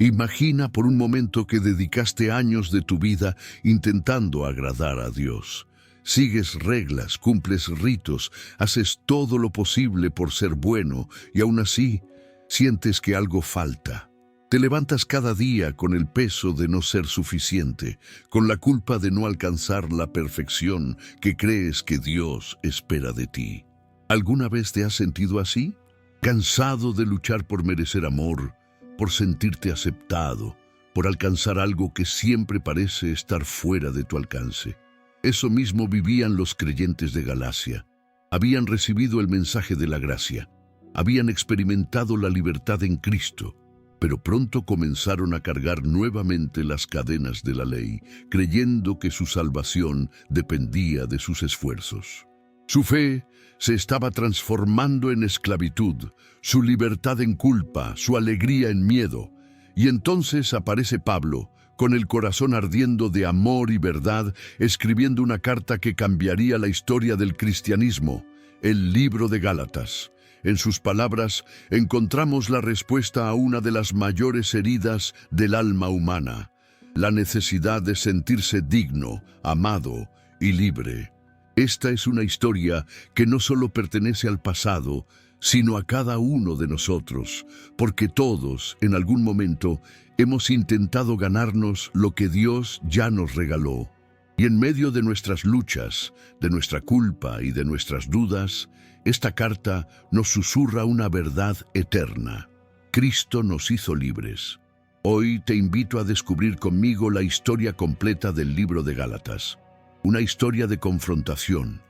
Imagina por un momento que dedicaste años de tu vida intentando agradar a Dios. Sigues reglas, cumples ritos, haces todo lo posible por ser bueno y aún así sientes que algo falta. Te levantas cada día con el peso de no ser suficiente, con la culpa de no alcanzar la perfección que crees que Dios espera de ti. ¿Alguna vez te has sentido así? ¿Cansado de luchar por merecer amor, por sentirte aceptado, por alcanzar algo que siempre parece estar fuera de tu alcance? Eso mismo vivían los creyentes de Galacia. Habían recibido el mensaje de la gracia, habían experimentado la libertad en Cristo, pero pronto comenzaron a cargar nuevamente las cadenas de la ley, creyendo que su salvación dependía de sus esfuerzos. Su fe se estaba transformando en esclavitud, su libertad en culpa, su alegría en miedo. Y entonces aparece Pablo, con el corazón ardiendo de amor y verdad, escribiendo una carta que cambiaría la historia del cristianismo, el libro de Gálatas. En sus palabras encontramos la respuesta a una de las mayores heridas del alma humana, la necesidad de sentirse digno, amado y libre. Esta es una historia que no solo pertenece al pasado, sino a cada uno de nosotros, porque todos, en algún momento, hemos intentado ganarnos lo que Dios ya nos regaló. Y en medio de nuestras luchas, de nuestra culpa y de nuestras dudas, esta carta nos susurra una verdad eterna. Cristo nos hizo libres. Hoy te invito a descubrir conmigo la historia completa del libro de Gálatas. Una historia de confrontación,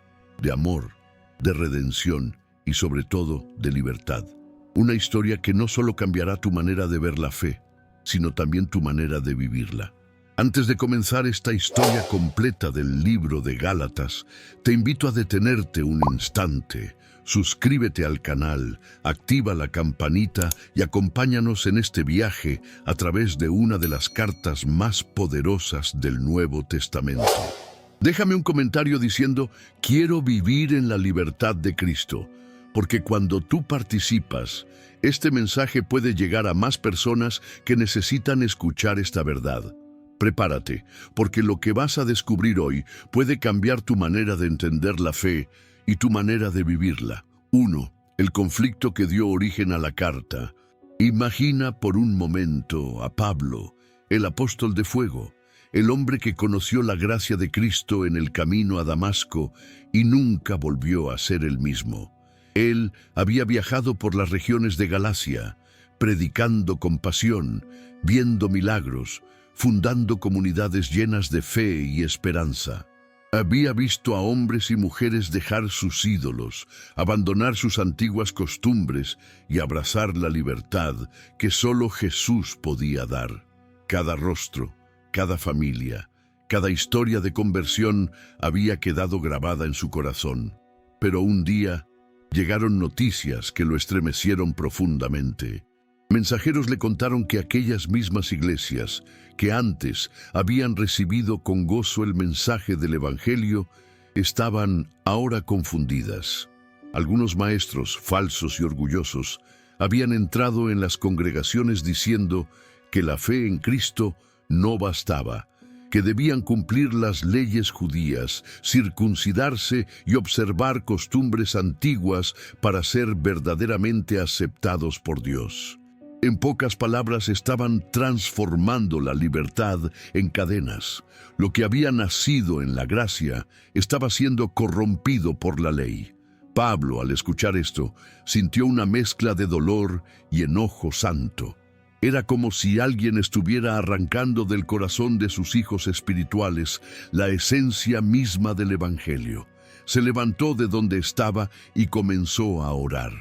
de amor, de redención y sobre todo de libertad. Una historia que no solo cambiará tu manera de ver la fe, sino también tu manera de vivirla. Antes de comenzar esta historia completa del libro de Gálatas, te invito a detenerte un instante. Suscríbete al canal, activa la campanita y acompáñanos en este viaje a través de una de las cartas más poderosas del Nuevo Testamento. Déjame un comentario diciendo: quiero vivir en la libertad de Cristo, porque cuando tú participas, este mensaje puede llegar a más personas que necesitan escuchar esta verdad. Prepárate, porque lo que vas a descubrir hoy puede cambiar tu manera de entender la fe y tu manera de vivirla. 1. El conflicto que dio origen a la carta. Imagina por un momento a Pablo, el apóstol de fuego, el hombre que conoció la gracia de Cristo en el camino a Damasco y nunca volvió a ser el mismo. Él había viajado por las regiones de Galacia, predicando con pasión, viendo milagros, fundando comunidades llenas de fe y esperanza. Había visto a hombres y mujeres dejar sus ídolos, abandonar sus antiguas costumbres y abrazar la libertad que solo Jesús podía dar. Cada rostro, cada familia, cada historia de conversión había quedado grabada en su corazón. Pero un día llegaron noticias que lo estremecieron profundamente. Mensajeros le contaron que aquellas mismas iglesias que antes habían recibido con gozo el mensaje del Evangelio estaban ahora confundidas. Algunos maestros falsos y orgullosos habían entrado en las congregaciones diciendo que la fe en Cristo no bastaba, que debían cumplir las leyes judías, circuncidarse y observar costumbres antiguas para ser verdaderamente aceptados por Dios. En pocas palabras, estaban transformando la libertad en cadenas. Lo que había nacido en la gracia estaba siendo corrompido por la ley. Pablo, al escuchar esto, sintió una mezcla de dolor y enojo santo. Era como si alguien estuviera arrancando del corazón de sus hijos espirituales la esencia misma del Evangelio. Se levantó de donde estaba y comenzó a orar.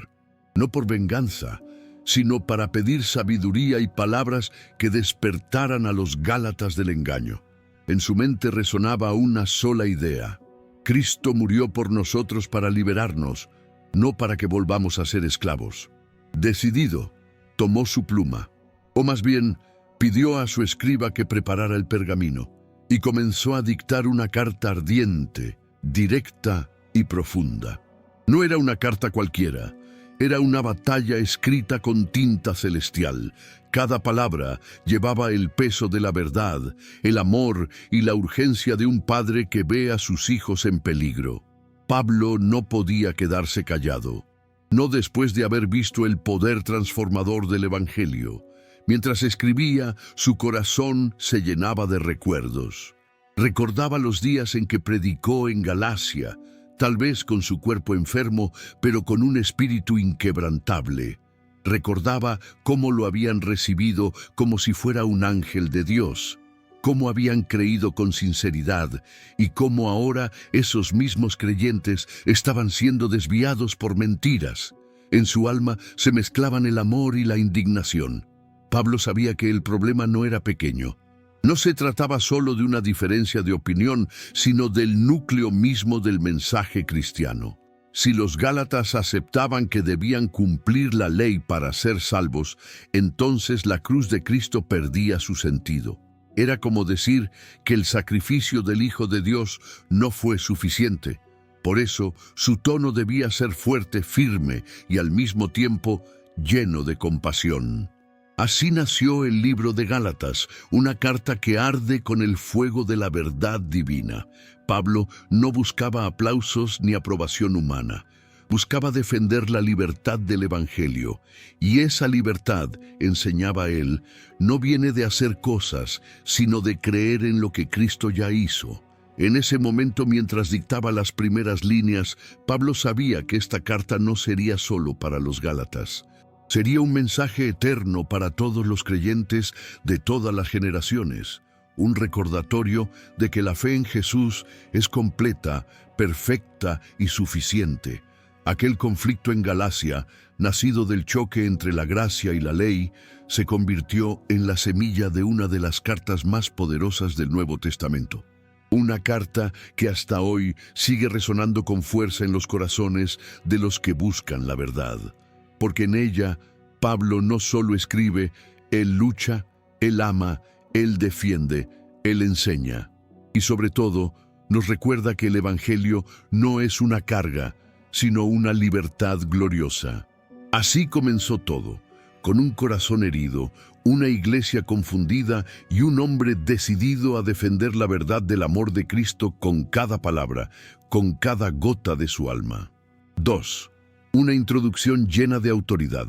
No por venganza, sino para pedir sabiduría y palabras que despertaran a los Gálatas del engaño. En su mente resonaba una sola idea: Cristo murió por nosotros para liberarnos, no para que volvamos a ser esclavos. Decidido, tomó su pluma, o más bien, pidió a su escriba que preparara el pergamino, y comenzó a dictar una carta ardiente, directa y profunda. No era una carta cualquiera. Era una batalla escrita con tinta celestial. Cada palabra llevaba el peso de la verdad, el amor y la urgencia de un padre que ve a sus hijos en peligro. Pablo no podía quedarse callado, no después de haber visto el poder transformador del Evangelio. Mientras escribía, su corazón se llenaba de recuerdos. Recordaba los días en que predicó en Galacia, tal vez con su cuerpo enfermo, pero con un espíritu inquebrantable. Recordaba cómo lo habían recibido como si fuera un ángel de Dios, cómo habían creído con sinceridad y cómo ahora esos mismos creyentes estaban siendo desviados por mentiras. En su alma se mezclaban el amor y la indignación. Pablo sabía que el problema no era pequeño. No se trataba solo de una diferencia de opinión, sino del núcleo mismo del mensaje cristiano. Si los gálatas aceptaban que debían cumplir la ley para ser salvos, entonces la cruz de Cristo perdía su sentido. Era como decir que el sacrificio del Hijo de Dios no fue suficiente. Por eso, su tono debía ser fuerte, firme y al mismo tiempo lleno de compasión. Así nació el libro de Gálatas, una carta que arde con el fuego de la verdad divina. Pablo no buscaba aplausos ni aprobación humana. Buscaba defender la libertad del Evangelio. Y esa libertad, enseñaba él, no viene de hacer cosas, sino de creer en lo que Cristo ya hizo. En ese momento, mientras dictaba las primeras líneas, Pablo sabía que esta carta no sería solo para los gálatas. Sería un mensaje eterno para todos los creyentes de todas las generaciones, un recordatorio de que la fe en Jesús es completa, perfecta y suficiente. Aquel conflicto en Galacia, nacido del choque entre la gracia y la ley, se convirtió en la semilla de una de las cartas más poderosas del Nuevo Testamento. Una carta que hasta hoy sigue resonando con fuerza en los corazones de los que buscan la verdad. Porque en ella, Pablo no solo escribe, él lucha, él ama, él defiende, él enseña. Y sobre todo, nos recuerda que el Evangelio no es una carga, sino una libertad gloriosa. Así comenzó todo, con un corazón herido, una iglesia confundida y un hombre decidido a defender la verdad del amor de Cristo con cada palabra, con cada gota de su alma. 2. Una introducción llena de autoridad.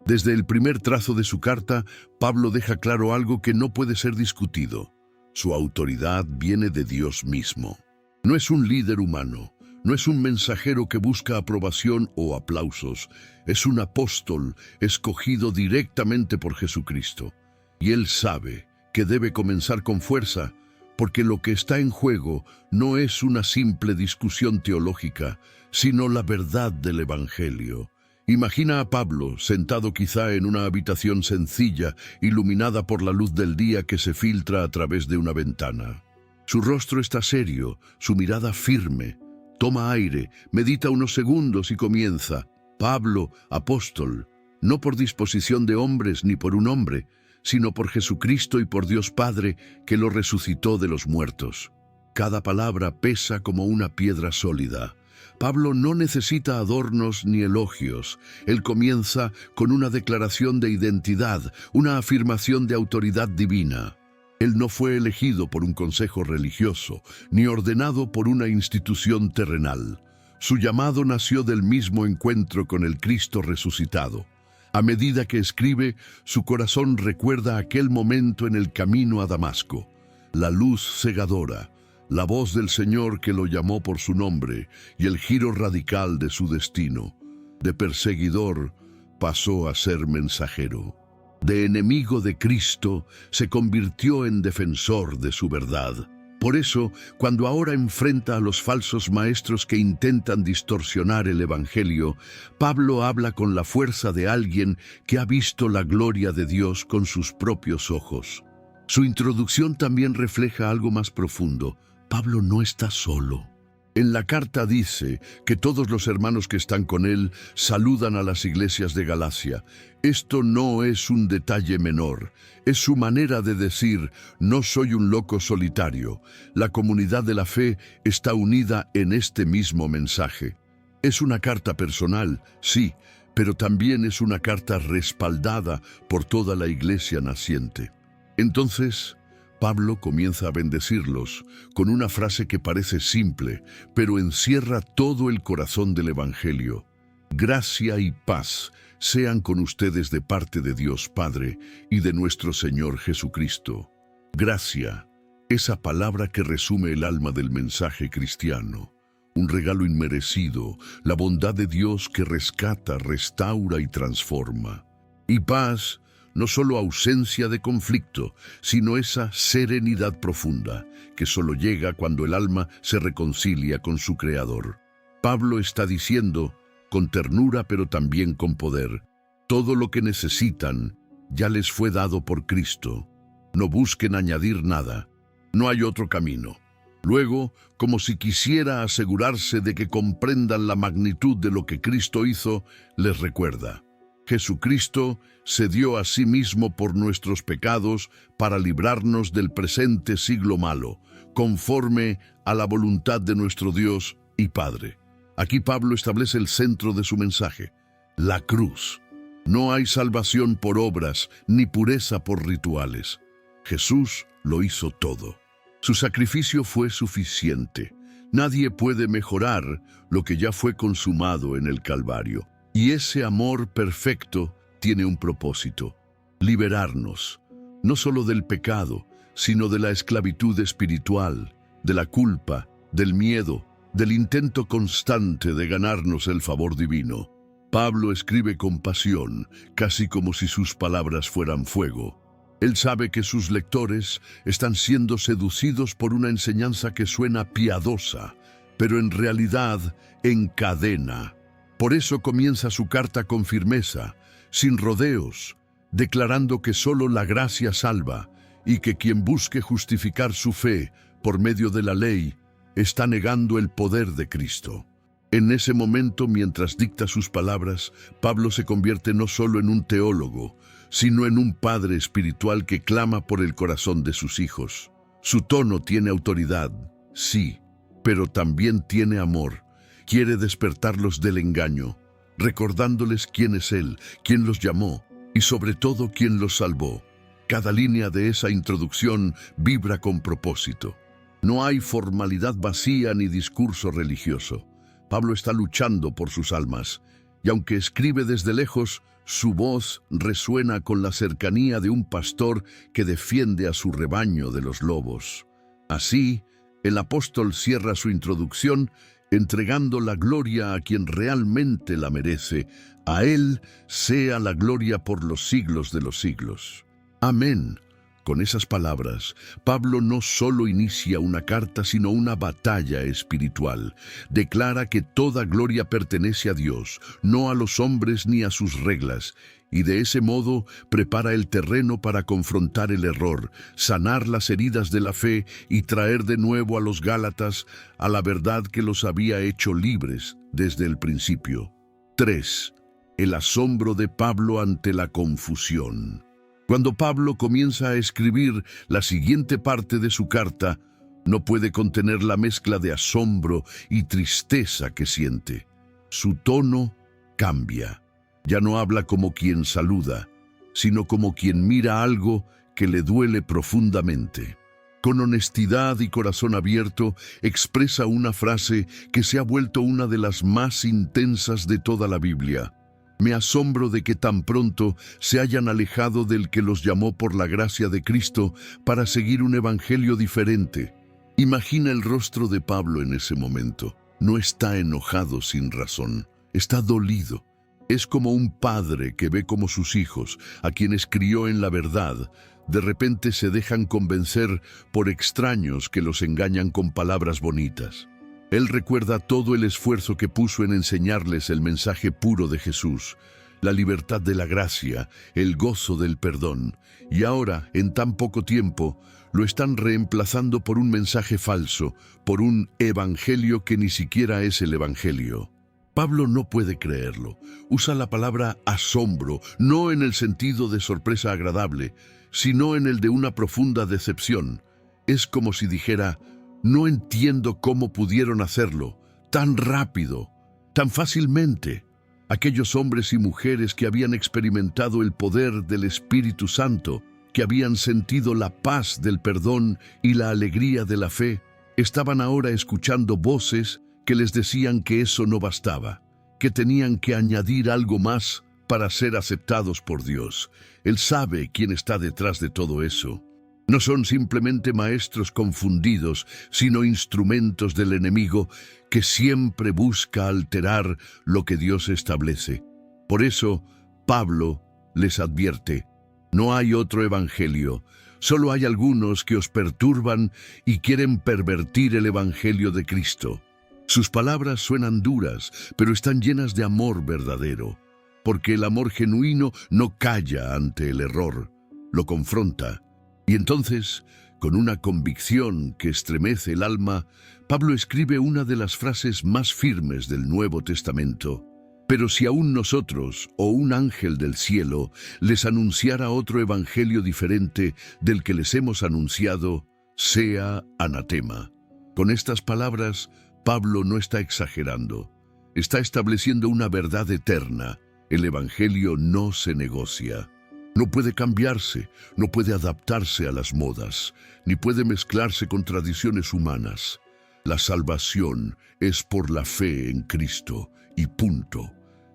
Desde el primer trazo de su carta, Pablo deja claro algo que no puede ser discutido. Su autoridad viene de Dios mismo. No es un líder humano, no es un mensajero que busca aprobación o aplausos, es un apóstol escogido directamente por Jesucristo. Y él sabe que debe comenzar con fuerza, porque lo que está en juego no es una simple discusión teológica, sino la verdad del Evangelio. Imagina a Pablo sentado quizá en una habitación sencilla, iluminada por la luz del día que se filtra a través de una ventana. Su rostro está serio, su mirada firme. Toma aire, medita unos segundos y comienza. Pablo, apóstol, no por disposición de hombres ni por un hombre, sino por Jesucristo y por Dios Padre, que lo resucitó de los muertos. Cada palabra pesa como una piedra sólida. Pablo no necesita adornos ni elogios. Él comienza con una declaración de identidad, una afirmación de autoridad divina. Él no fue elegido por un consejo religioso, ni ordenado por una institución terrenal. Su llamado nació del mismo encuentro con el Cristo resucitado. A medida que escribe, su corazón recuerda aquel momento en el camino a Damasco. La luz cegadora, la voz del Señor que lo llamó por su nombre y el giro radical de su destino. De perseguidor pasó a ser mensajero. De enemigo de Cristo se convirtió en defensor de su verdad. Por eso, cuando ahora enfrenta a los falsos maestros que intentan distorsionar el Evangelio, Pablo habla con la fuerza de alguien que ha visto la gloria de Dios con sus propios ojos. Su introducción también refleja algo más profundo. Pablo no está solo. En la carta dice que todos los hermanos que están con él saludan a las iglesias de Galacia. Esto no es un detalle menor, es su manera de decir, no soy un loco solitario. La comunidad de la fe está unida en este mismo mensaje. Es una carta personal, sí, pero también es una carta respaldada por toda la iglesia naciente. Entonces, Pablo comienza a bendecirlos con una frase que parece simple, pero encierra todo el corazón del Evangelio. Gracia y paz sean con ustedes de parte de Dios Padre y de nuestro Señor Jesucristo. Gracia, esa palabra que resume el alma del mensaje cristiano. Un regalo inmerecido, la bondad de Dios que rescata, restaura y transforma. Y paz, no solo ausencia de conflicto, sino esa serenidad profunda que solo llega cuando el alma se reconcilia con su Creador. Pablo está diciendo, con ternura pero también con poder, todo lo que necesitan ya les fue dado por Cristo. No busquen añadir nada, no hay otro camino. Luego, como si quisiera asegurarse de que comprendan la magnitud de lo que Cristo hizo, les recuerda: Jesucristo se dio a sí mismo por nuestros pecados para librarnos del presente siglo malo, conforme a la voluntad de nuestro Dios y Padre. Aquí Pablo establece el centro de su mensaje: la cruz. No hay salvación por obras, ni pureza por rituales. Jesús lo hizo todo. Su sacrificio fue suficiente. Nadie puede mejorar lo que ya fue consumado en el Calvario. Y ese amor perfecto tiene un propósito: liberarnos, no solo del pecado, sino de la esclavitud espiritual, de la culpa, del miedo, del intento constante de ganarnos el favor divino. Pablo escribe con pasión, casi como si sus palabras fueran fuego. Él sabe que sus lectores están siendo seducidos por una enseñanza que suena piadosa, pero en realidad encadena. Por eso comienza su carta con firmeza, sin rodeos, declarando que solo la gracia salva y que quien busque justificar su fe por medio de la ley está negando el poder de Cristo. En ese momento, mientras dicta sus palabras, Pablo se convierte no solo en un teólogo, sino en un padre espiritual que clama por el corazón de sus hijos. Su tono tiene autoridad, sí, pero también tiene amor. Quiere despertarlos del engaño, recordándoles quién es Él, quién los llamó y sobre todo quién los salvó. Cada línea de esa introducción vibra con propósito. No hay formalidad vacía ni discurso religioso. Pablo está luchando por sus almas, y aunque escribe desde lejos, su voz resuena con la cercanía de un pastor que defiende a su rebaño de los lobos. Así, el apóstol cierra su introducción entregando la gloria a quien realmente la merece. A Él sea la gloria por los siglos de los siglos. Amén. Con esas palabras, Pablo no solo inicia una carta, sino una batalla espiritual. Declara que toda gloria pertenece a Dios, no a los hombres ni a sus reglas, y de ese modo prepara el terreno para confrontar el error, sanar las heridas de la fe y traer de nuevo a los Gálatas a la verdad que los había hecho libres desde el principio. 3. El asombro de Pablo ante la confusión. Cuando Pablo comienza a escribir la siguiente parte de su carta, no puede contener la mezcla de asombro y tristeza que siente. Su tono cambia. Ya no habla como quien saluda, sino como quien mira algo que le duele profundamente. Con honestidad y corazón abierto, expresa una frase que se ha vuelto una de las más intensas de toda la Biblia. Me asombro de que tan pronto se hayan alejado del que los llamó por la gracia de Cristo para seguir un evangelio diferente. Imagina el rostro de Pablo en ese momento. No está enojado sin razón, está dolido. Es como un padre que ve como sus hijos, a quienes crió en la verdad, de repente se dejan convencer por extraños que los engañan con palabras bonitas. Él recuerda todo el esfuerzo que puso en enseñarles el mensaje puro de Jesús, la libertad de la gracia, el gozo del perdón, y ahora, en tan poco tiempo, lo están reemplazando por un mensaje falso, por un evangelio que ni siquiera es el evangelio. Pablo no puede creerlo. Usa la palabra asombro, no en el sentido de sorpresa agradable, sino en el de una profunda decepción. Es como si dijera: no entiendo cómo pudieron hacerlo tan rápido, tan fácilmente. aquellos hombres y mujeres que habían experimentado el poder del Espíritu Santo, que habían sentido la paz del perdón y la alegría de la fe, estaban ahora escuchando voces que les decían que eso no bastaba, que tenían que añadir algo más para ser aceptados por Dios. Él sabe quién está detrás de todo eso. No son simplemente maestros confundidos, sino instrumentos del enemigo que siempre busca alterar lo que Dios establece. Por eso, Pablo les advierte: no hay otro evangelio, solo hay algunos que os perturban y quieren pervertir el evangelio de Cristo. Sus palabras suenan duras, pero están llenas de amor verdadero, porque el amor genuino no calla ante el error, lo confronta. Y entonces, con una convicción que estremece el alma, Pablo escribe una de las frases más firmes del Nuevo Testamento. Pero si aún nosotros, o un ángel del cielo, les anunciara otro evangelio diferente del que les hemos anunciado, sea anatema. Con estas palabras, Pablo no está exagerando. Está estableciendo una verdad eterna. El evangelio no se negocia. No puede cambiarse, no puede adaptarse a las modas, ni puede mezclarse con tradiciones humanas. La salvación es por la fe en Cristo, y punto.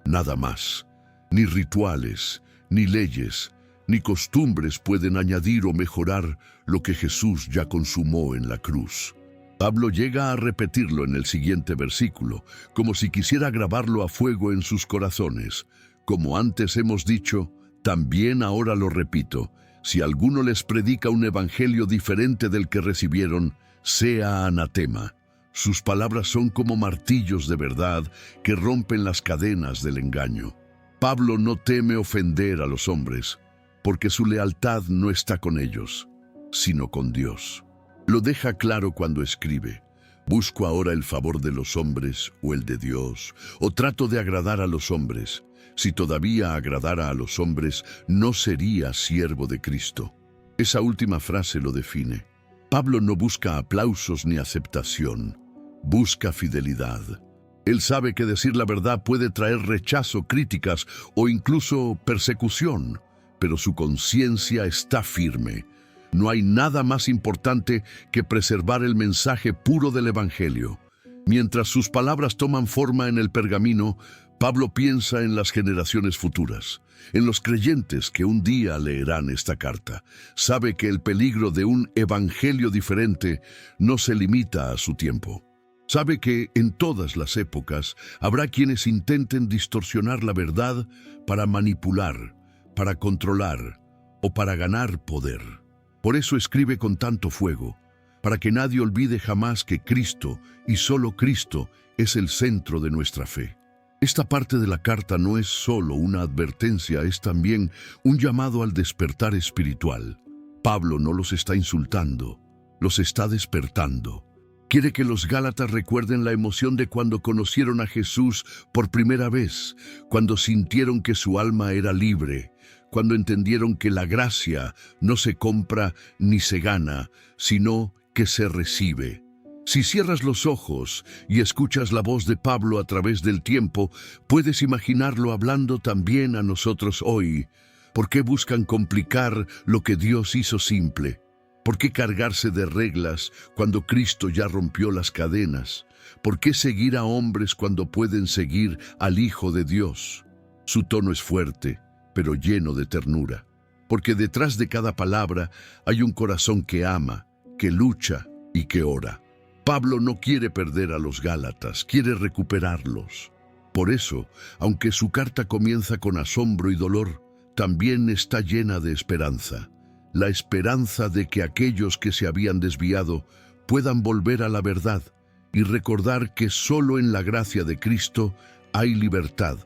Nada más. Ni rituales, ni leyes, ni costumbres pueden añadir o mejorar lo que Jesús ya consumó en la cruz. Pablo llega a repetirlo en el siguiente versículo, como si quisiera grabarlo a fuego en sus corazones. Como antes hemos dicho, también ahora lo repito: si alguno les predica un evangelio diferente del que recibieron, sea anatema. Sus palabras son como martillos de verdad que rompen las cadenas del engaño. Pablo no teme ofender a los hombres, porque su lealtad no está con ellos, sino con Dios. Lo deja claro cuando escribe: ¿busco ahora el favor de los hombres o el de Dios? ¿O trato de agradar a los hombres? Si todavía agradara a los hombres, no sería siervo de Cristo. Esa última frase lo define. Pablo no busca aplausos ni aceptación, busca fidelidad. Él sabe que decir la verdad puede traer rechazo, críticas o incluso persecución, pero su conciencia está firme. No hay nada más importante que preservar el mensaje puro del Evangelio. Mientras sus palabras toman forma en el pergamino, Pablo piensa en las generaciones futuras, en los creyentes que un día leerán esta carta. Sabe que el peligro de un evangelio diferente no se limita a su tiempo. Sabe que en todas las épocas habrá quienes intenten distorsionar la verdad para manipular, para controlar o para ganar poder. Por eso escribe con tanto fuego, para que nadie olvide jamás que Cristo, y solo Cristo, es el centro de nuestra fe. Esta parte de la carta no es solo una advertencia, es también un llamado al despertar espiritual. Pablo no los está insultando, los está despertando. Quiere que los Gálatas recuerden la emoción de cuando conocieron a Jesús por primera vez, cuando sintieron que su alma era libre, cuando entendieron que la gracia no se compra ni se gana, sino que se recibe. Si cierras los ojos y escuchas la voz de Pablo a través del tiempo, puedes imaginarlo hablando también a nosotros hoy. ¿Por qué buscan complicar lo que Dios hizo simple? ¿Por qué cargarse de reglas cuando Cristo ya rompió las cadenas? ¿Por qué seguir a hombres cuando pueden seguir al Hijo de Dios? Su tono es fuerte, pero lleno de ternura, porque detrás de cada palabra hay un corazón que ama, que lucha y que ora. Pablo no quiere perder a los Gálatas, quiere recuperarlos. Por eso, aunque su carta comienza con asombro y dolor, también está llena de esperanza. La esperanza de que aquellos que se habían desviado puedan volver a la verdad y recordar que solo en la gracia de Cristo hay libertad,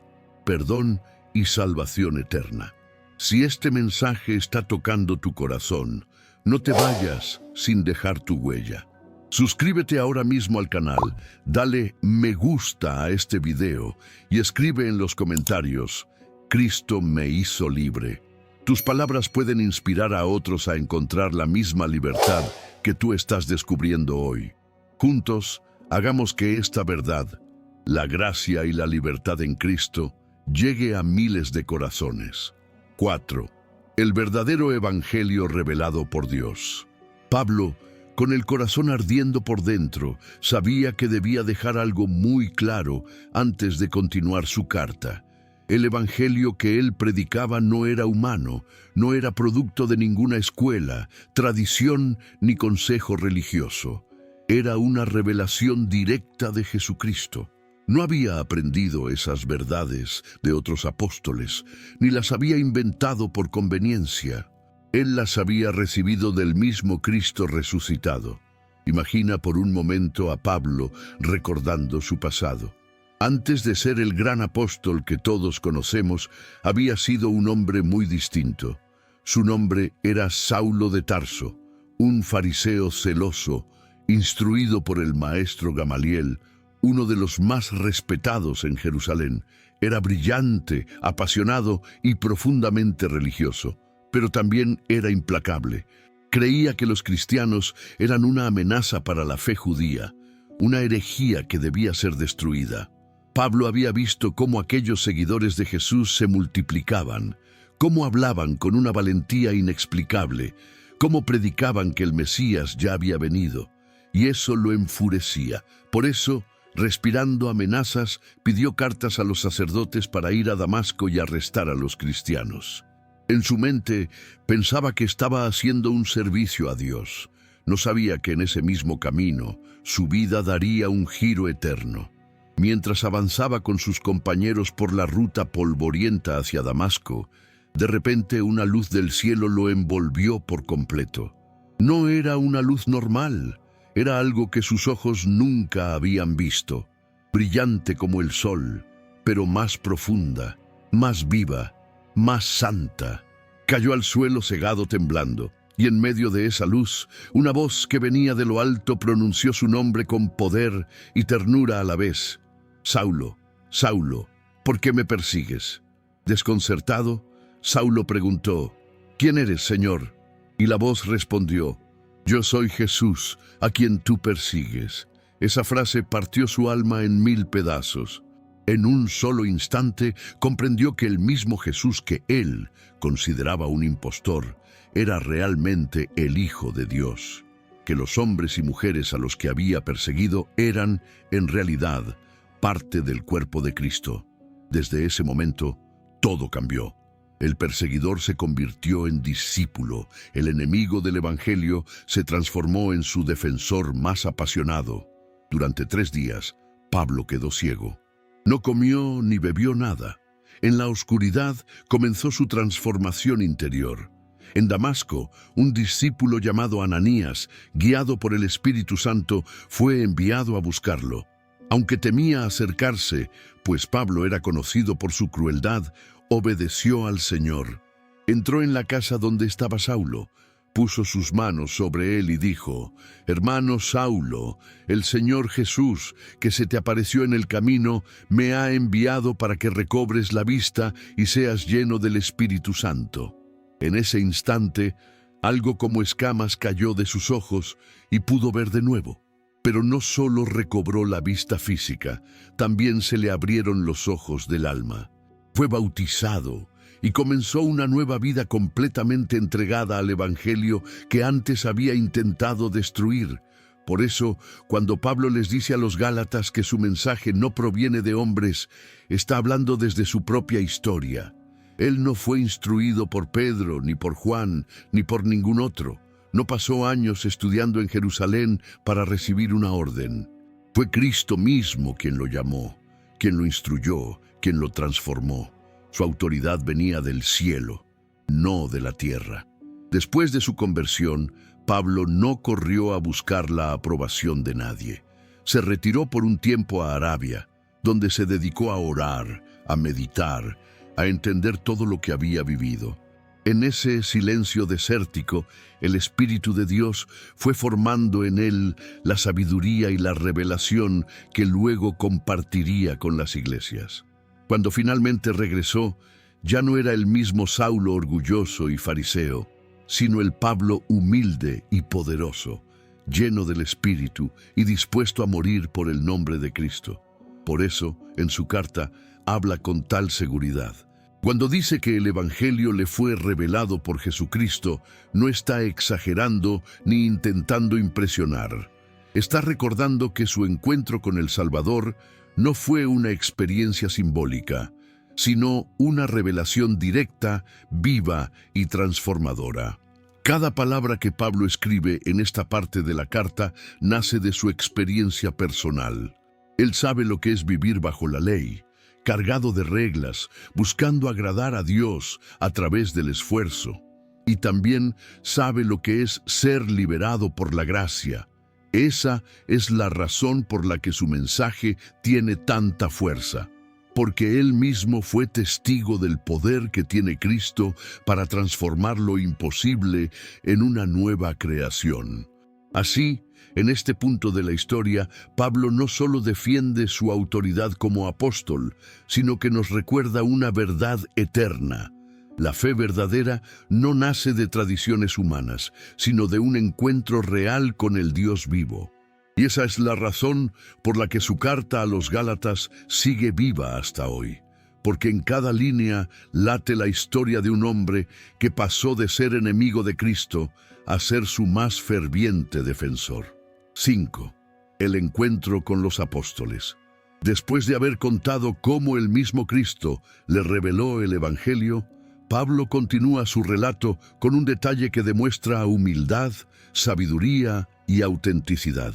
perdón y salvación eterna. Si este mensaje está tocando tu corazón, no te vayas sin dejar tu huella. Suscríbete ahora mismo al canal, dale me gusta a este video y escribe en los comentarios: Cristo me hizo libre. Tus palabras pueden inspirar a otros a encontrar la misma libertad que tú estás descubriendo hoy. Juntos, hagamos que esta verdad, la gracia y la libertad en Cristo, llegue a miles de corazones. 4. El verdadero evangelio revelado por Dios. Pablo, con el corazón ardiendo por dentro, sabía que debía dejar algo muy claro antes de continuar su carta. El evangelio que él predicaba no era humano, no era producto de ninguna escuela, tradición ni consejo religioso. Era una revelación directa de Jesucristo. No había aprendido esas verdades de otros apóstoles, ni las había inventado por conveniencia. Él las había recibido del mismo Cristo resucitado. Imagina por un momento a Pablo recordando su pasado. Antes de ser el gran apóstol que todos conocemos, había sido un hombre muy distinto. Su nombre era Saulo de Tarso, un fariseo celoso, instruido por el maestro Gamaliel, uno de los más respetados en Jerusalén. Era brillante, apasionado y profundamente religioso, pero también era implacable. Creía que los cristianos eran una amenaza para la fe judía, una herejía que debía ser destruida. Pablo había visto cómo aquellos seguidores de Jesús se multiplicaban, cómo hablaban con una valentía inexplicable, cómo predicaban que el Mesías ya había venido, y eso lo enfurecía. Por eso, respirando amenazas, pidió cartas a los sacerdotes para ir a Damasco y arrestar a los cristianos. En su mente pensaba que estaba haciendo un servicio a Dios. No sabía que en ese mismo camino su vida daría un giro eterno. Mientras avanzaba con sus compañeros por la ruta polvorienta hacia Damasco, de repente una luz del cielo lo envolvió por completo. No era una luz normal, era algo que sus ojos nunca habían visto, brillante como el sol, pero más profunda, más viva, más santa. Cayó al suelo cegado temblando, y en medio de esa luz, una voz que venía de lo alto pronunció su nombre con poder y ternura a la vez. Saulo, Saulo, ¿por qué me persigues? Desconcertado, Saulo preguntó, ¿quién eres, Señor? Y la voz respondió, yo soy Jesús, a quien tú persigues. Esa frase partió su alma en 1000 pedazos. En un solo instante comprendió que el mismo Jesús que él consideraba un impostor era realmente el Hijo de Dios, que los hombres y mujeres a los que había perseguido eran, en realidad, parte del cuerpo de Cristo. Desde ese momento, todo cambió. El perseguidor se convirtió en discípulo, el enemigo del Evangelio se transformó en su defensor más apasionado. Durante 3 días, Pablo quedó ciego. No comió ni bebió nada. En la oscuridad comenzó su transformación interior. En Damasco, un discípulo llamado Ananías, guiado por el Espíritu Santo, fue enviado a buscarlo. Aunque temía acercarse, pues Pablo era conocido por su crueldad, obedeció al Señor. Entró en la casa donde estaba Saulo, puso sus manos sobre él y dijo, «Hermano Saulo, el Señor Jesús, que se te apareció en el camino, me ha enviado para que recobres la vista y seas lleno del Espíritu Santo». En ese instante, algo como escamas cayó de sus ojos y pudo ver de nuevo. Pero no solo recobró la vista física, también se le abrieron los ojos del alma. Fue bautizado y comenzó una nueva vida completamente entregada al Evangelio que antes había intentado destruir. Por eso, cuando Pablo les dice a los Gálatas que su mensaje no proviene de hombres, está hablando desde su propia historia. Él no fue instruido por Pedro, ni por Juan, ni por ningún otro. No pasó años estudiando en Jerusalén para recibir una orden. Fue Cristo mismo quien lo llamó, quien lo instruyó, quien lo transformó. Su autoridad venía del cielo, no de la tierra. Después de su conversión, Pablo no corrió a buscar la aprobación de nadie. Se retiró por un tiempo a Arabia, donde se dedicó a orar, a meditar, a entender todo lo que había vivido. En ese silencio desértico, el Espíritu de Dios fue formando en él la sabiduría y la revelación que luego compartiría con las iglesias. Cuando finalmente regresó, ya no era el mismo Saulo orgulloso y fariseo, sino el Pablo humilde y poderoso, lleno del Espíritu y dispuesto a morir por el nombre de Cristo. Por eso, en su carta, habla con tal seguridad. Cuando dice que el Evangelio le fue revelado por Jesucristo, no está exagerando ni intentando impresionar. Está recordando que su encuentro con el Salvador no fue una experiencia simbólica, sino una revelación directa, viva y transformadora. Cada palabra que Pablo escribe en esta parte de la carta nace de su experiencia personal. Él sabe lo que es vivir bajo la ley, cargado de reglas, buscando agradar a Dios a través del esfuerzo. Y también sabe lo que es ser liberado por la gracia. Esa es la razón por la que su mensaje tiene tanta fuerza, porque él mismo fue testigo del poder que tiene Cristo para transformar lo imposible en una nueva creación. Así, en este punto de la historia, Pablo no solo defiende su autoridad como apóstol, sino que nos recuerda una verdad eterna. La fe verdadera no nace de tradiciones humanas, sino de un encuentro real con el Dios vivo. Y esa es la razón por la que su carta a los Gálatas sigue viva hasta hoy, porque en cada línea late la historia de un hombre que pasó de ser enemigo de Cristo a ser su más ferviente defensor. 5. El encuentro con los apóstoles. Después de haber contado cómo el mismo Cristo le reveló el Evangelio, Pablo continúa su relato con un detalle que demuestra humildad, sabiduría y autenticidad.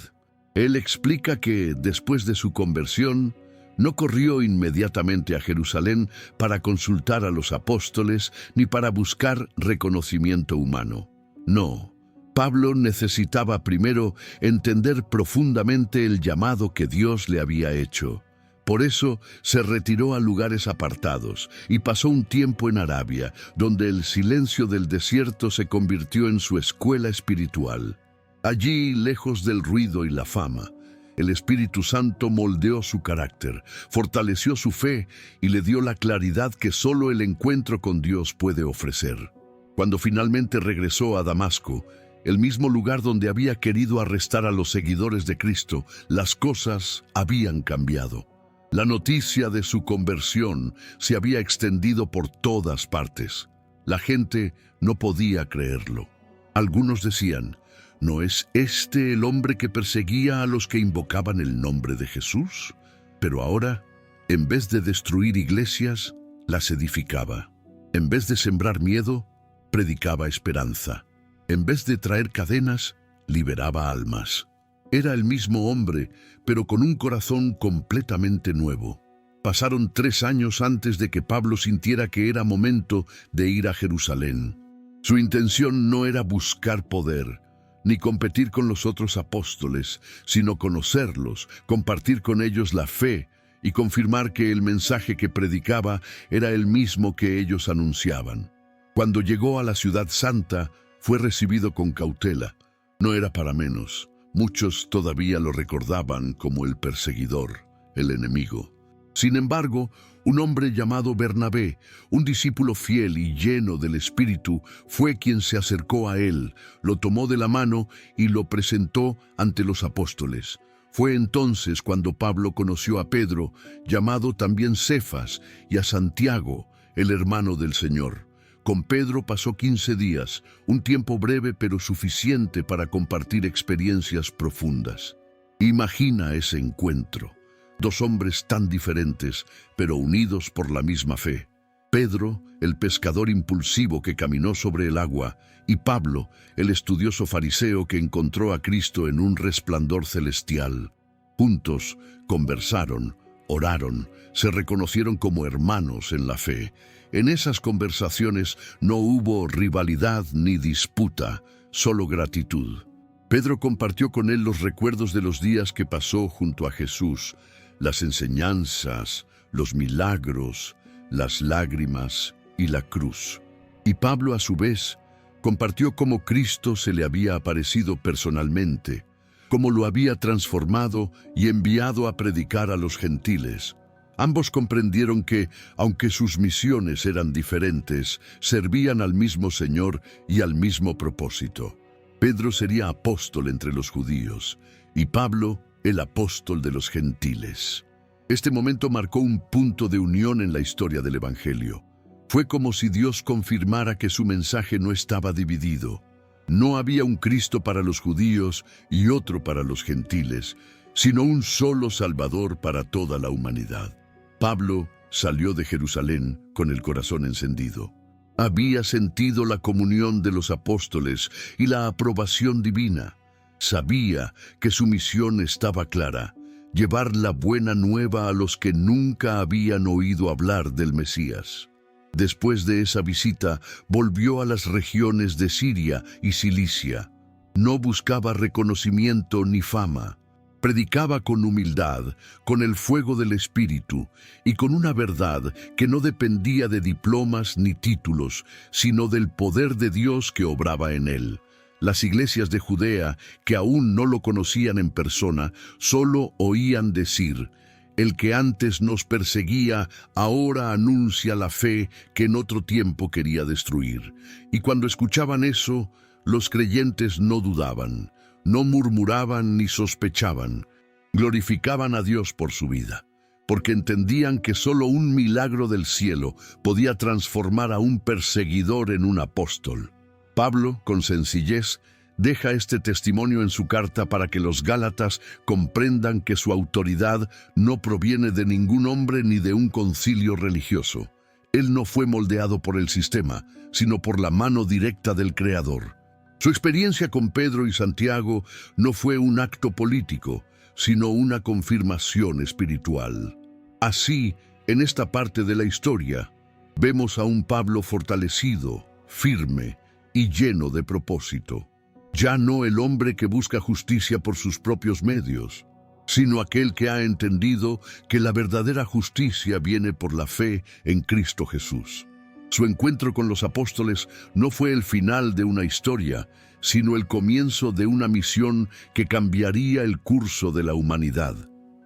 Él explica que, después de su conversión, no corrió inmediatamente a Jerusalén para consultar a los apóstoles ni para buscar reconocimiento humano. No, Pablo necesitaba primero entender profundamente el llamado que Dios le había hecho. Por eso se retiró a lugares apartados y pasó un tiempo en Arabia, donde el silencio del desierto se convirtió en su escuela espiritual. Allí, lejos del ruido y la fama, el Espíritu Santo moldeó su carácter, fortaleció su fe y le dio la claridad que solo el encuentro con Dios puede ofrecer. Cuando finalmente regresó a Damasco, el mismo lugar donde había querido arrestar a los seguidores de Cristo, las cosas habían cambiado. La noticia de su conversión se había extendido por todas partes. La gente no podía creerlo. Algunos decían: ¿no es este el hombre que perseguía a los que invocaban el nombre de Jesús? Pero ahora, en vez de destruir iglesias, las edificaba. En vez de sembrar miedo, predicaba esperanza. En vez de traer cadenas, liberaba almas. Era el mismo hombre, pero con un corazón completamente nuevo. Pasaron 3 años antes de que Pablo sintiera que era momento de ir a Jerusalén. Su intención no era buscar poder, ni competir con los otros apóstoles, sino conocerlos, compartir con ellos la fe y confirmar que el mensaje que predicaba era el mismo que ellos anunciaban. Cuando llegó a la ciudad santa, fue recibido con cautela. No era para menos. Muchos todavía lo recordaban como el perseguidor, el enemigo. Sin embargo, un hombre llamado Bernabé, un discípulo fiel y lleno del Espíritu, fue quien se acercó a él, lo tomó de la mano y lo presentó ante los apóstoles. Fue entonces cuando Pablo conoció a Pedro, llamado también Cefas, y a Santiago, el hermano del Señor. Con Pedro pasó 15 días, un tiempo breve pero suficiente para compartir experiencias profundas. Imagina ese encuentro. 2 hombres tan diferentes, pero unidos por la misma fe. Pedro, el pescador impulsivo que caminó sobre el agua, y Pablo, el estudioso fariseo que encontró a Cristo en un resplandor celestial. Juntos conversaron, oraron, se reconocieron como hermanos en la fe. En esas conversaciones no hubo rivalidad ni disputa, solo gratitud. Pedro compartió con él los recuerdos de los días que pasó junto a Jesús, las enseñanzas, los milagros, las lágrimas y la cruz. Y Pablo, a su vez, compartió cómo Cristo se le había aparecido personalmente, cómo lo había transformado y enviado a predicar a los gentiles. Ambos comprendieron que, aunque sus misiones eran diferentes, servían al mismo Señor y al mismo propósito. Pedro sería apóstol entre los judíos y Pablo el apóstol de los gentiles. Este momento marcó un punto de unión en la historia del Evangelio. Fue como si Dios confirmara que su mensaje no estaba dividido. No había un Cristo para los judíos y otro para los gentiles, sino un solo Salvador para toda la humanidad. Pablo salió de Jerusalén con el corazón encendido. Había sentido la comunión de los apóstoles y la aprobación divina. Sabía que su misión estaba clara: llevar la buena nueva a los que nunca habían oído hablar del Mesías. Después de esa visita, volvió a las regiones de Siria y Cilicia. No buscaba reconocimiento ni fama. Predicaba con humildad, con el fuego del Espíritu y con una verdad que no dependía de diplomas ni títulos, sino del poder de Dios que obraba en él. Las iglesias de Judea, que aún no lo conocían en persona, solo oían decir: el que antes nos perseguía, ahora anuncia la fe que en otro tiempo quería destruir. Y cuando escuchaban eso, los creyentes no dudaban, no murmuraban ni sospechaban. Glorificaban a Dios por su vida, porque entendían que solo un milagro del cielo podía transformar a un perseguidor en un apóstol. Pablo, con sencillez, deja este testimonio en su carta para que los gálatas comprendan que su autoridad no proviene de ningún hombre ni de un concilio religioso. Él no fue moldeado por el sistema, sino por la mano directa del Creador. Su experiencia con Pedro y Santiago no fue un acto político, sino una confirmación espiritual. Así, en esta parte de la historia, vemos a un Pablo fortalecido, firme y lleno de propósito. Ya no el hombre que busca justicia por sus propios medios, sino aquel que ha entendido que la verdadera justicia viene por la fe en Cristo Jesús. Su encuentro con los apóstoles no fue el final de una historia, sino el comienzo de una misión que cambiaría el curso de la humanidad.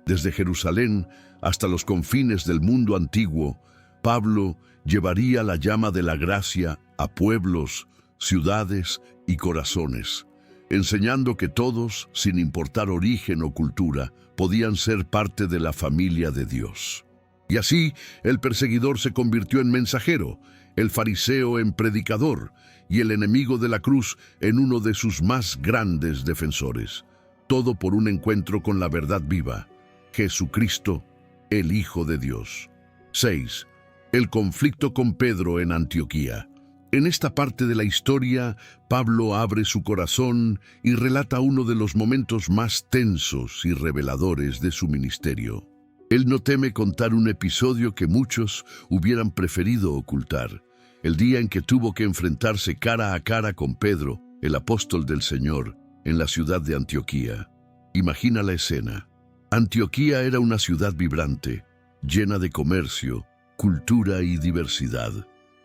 Desde Jerusalén hasta los confines del mundo antiguo, Pablo llevaría la llama de la gracia a pueblos, ciudades y corazones, enseñando que todos, sin importar origen o cultura, podían ser parte de la familia de Dios. Y así, el perseguidor se convirtió en mensajero, el fariseo en predicador y el enemigo de la cruz en uno de sus más grandes defensores. Todo por un encuentro con la verdad viva, Jesucristo, el Hijo de Dios. 6. El conflicto con Pedro en Antioquía. En esta parte de la historia, Pablo abre su corazón y relata uno de los momentos más tensos y reveladores de su ministerio. Él no teme contar un episodio que muchos hubieran preferido ocultar: el día en que tuvo que enfrentarse cara a cara con Pedro, el apóstol del Señor, en la ciudad de Antioquía. Imagina la escena. Antioquía era una ciudad vibrante, llena de comercio, cultura y diversidad.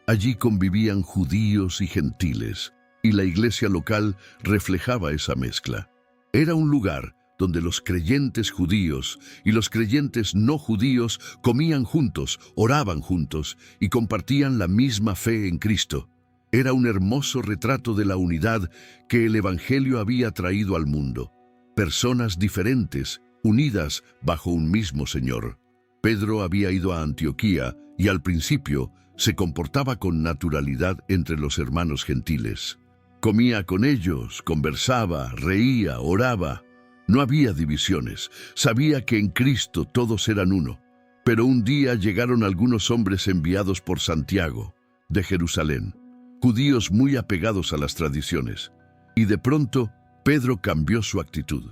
Allí convivían judíos y gentiles, y la iglesia local reflejaba esa mezcla. Era un lugar donde los creyentes judíos y los creyentes no judíos comían juntos, oraban juntos y compartían la misma fe en Cristo. Era un hermoso retrato de la unidad que el Evangelio había traído al mundo. Personas diferentes, unidas bajo un mismo Señor. Pedro había ido a Antioquía y al principio se comportaba con naturalidad entre los hermanos gentiles. Comía con ellos, conversaba, reía, oraba. No había divisiones. Sabía que en Cristo todos eran uno. Pero un día llegaron algunos hombres enviados por Santiago, de Jerusalén, judíos muy apegados a las tradiciones. Y de pronto, Pedro cambió su actitud.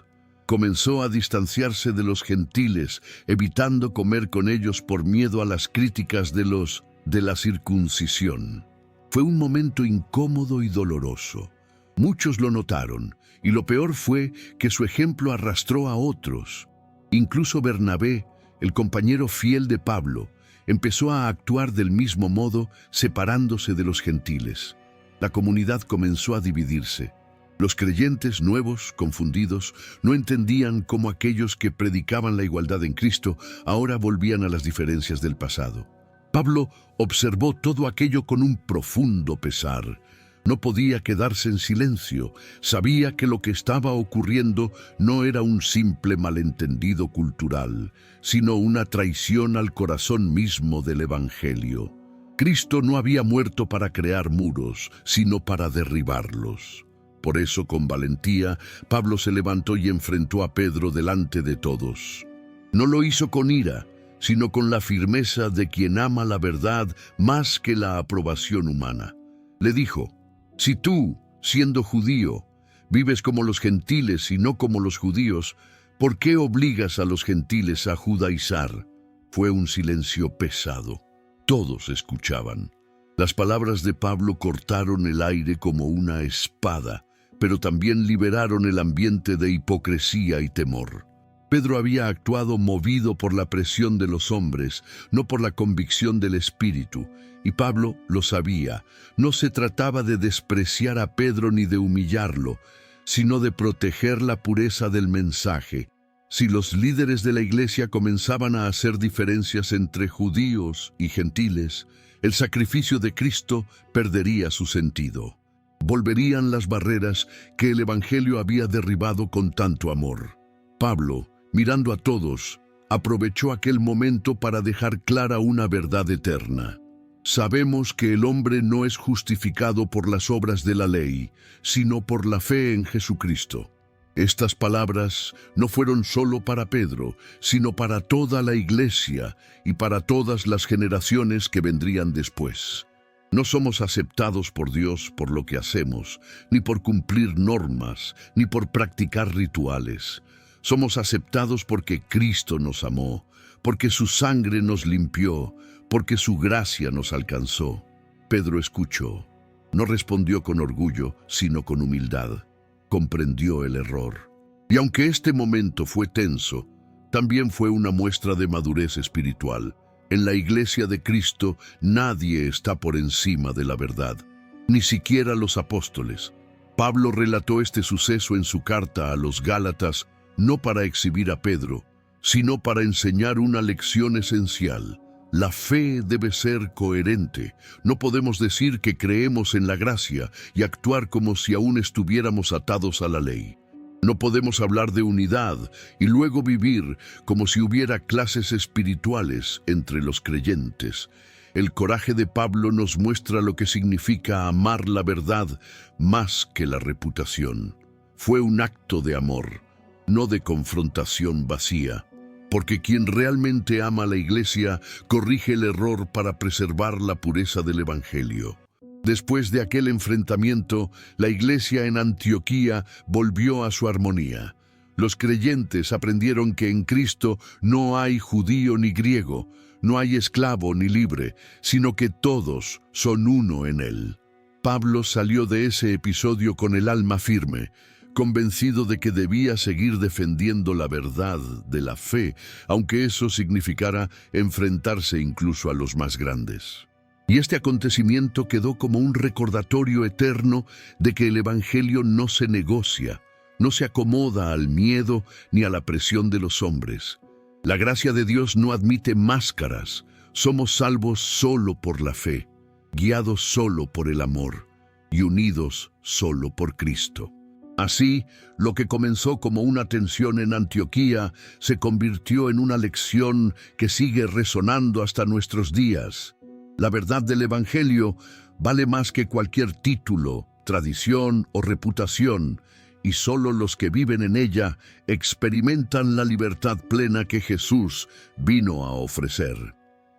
Comenzó a distanciarse de los gentiles, evitando comer con ellos por miedo a las críticas de la circuncisión. Fue un momento incómodo y doloroso. Muchos lo notaron, y lo peor fue que su ejemplo arrastró a otros. Incluso Bernabé, el compañero fiel de Pablo, empezó a actuar del mismo modo, separándose de los gentiles. La comunidad comenzó a dividirse. Los creyentes nuevos, confundidos, no entendían cómo aquellos que predicaban la igualdad en Cristo ahora volvían a las diferencias del pasado. Pablo observó todo aquello con un profundo pesar. No podía quedarse en silencio. Sabía que lo que estaba ocurriendo no era un simple malentendido cultural, sino una traición al corazón mismo del Evangelio. Cristo no había muerto para crear muros, sino para derribarlos. Por eso, con valentía, Pablo se levantó y enfrentó a Pedro delante de todos. No lo hizo con ira, sino con la firmeza de quien ama la verdad más que la aprobación humana. Le dijo: si tú, siendo judío, vives como los gentiles y no como los judíos, ¿por qué obligas a los gentiles a judaizar? Fue un silencio pesado. Todos escuchaban. Las palabras de Pablo cortaron el aire como una espada, pero también liberaron el ambiente de hipocresía y temor. Pedro había actuado movido por la presión de los hombres, no por la convicción del Espíritu, y Pablo lo sabía. No se trataba de despreciar a Pedro ni de humillarlo, sino de proteger la pureza del mensaje. Si los líderes de la iglesia comenzaban a hacer diferencias entre judíos y gentiles, el sacrificio de Cristo perdería su sentido. Volverían las barreras que el Evangelio había derribado con tanto amor. Pablo, mirando a todos, aprovechó aquel momento para dejar clara una verdad eterna. Sabemos que el hombre no es justificado por las obras de la ley, sino por la fe en Jesucristo. Estas palabras no fueron solo para Pedro, sino para toda la iglesia y para todas las generaciones que vendrían después. No somos aceptados por Dios por lo que hacemos, ni por cumplir normas, ni por practicar rituales. Somos aceptados porque Cristo nos amó, porque su sangre nos limpió, porque su gracia nos alcanzó. Pedro escuchó. No respondió con orgullo, sino con humildad. Comprendió el error. Y aunque este momento fue tenso, también fue una muestra de madurez espiritual. En la iglesia de Cristo nadie está por encima de la verdad, ni siquiera los apóstoles. Pablo relató este suceso en su carta a los Gálatas, no para exhibir a Pedro, sino para enseñar una lección esencial. La fe debe ser coherente. No podemos decir que creemos en la gracia y actuar como si aún estuviéramos atados a la ley. No podemos hablar de unidad y luego vivir como si hubiera clases espirituales entre los creyentes. El coraje de Pablo nos muestra lo que significa amar la verdad más que la reputación. Fue un acto de amor, no de confrontación vacía. Porque quien realmente ama a la iglesia corrige el error para preservar la pureza del Evangelio. Después de aquel enfrentamiento, la iglesia en Antioquía volvió a su armonía. Los creyentes aprendieron que en Cristo no hay judío ni griego, no hay esclavo ni libre, sino que todos son uno en Él. Pablo salió de ese episodio con el alma firme, convencido de que debía seguir defendiendo la verdad de la fe, aunque eso significara enfrentarse incluso a los más grandes. Y este acontecimiento quedó como un recordatorio eterno de que el Evangelio no se negocia, no se acomoda al miedo ni a la presión de los hombres. La gracia de Dios no admite máscaras. Somos salvos solo por la fe, guiados solo por el amor y unidos solo por Cristo. Así, lo que comenzó como una tensión en Antioquía se convirtió en una lección que sigue resonando hasta nuestros días. La verdad del Evangelio vale más que cualquier título, tradición o reputación, y solo los que viven en ella experimentan la libertad plena que Jesús vino a ofrecer.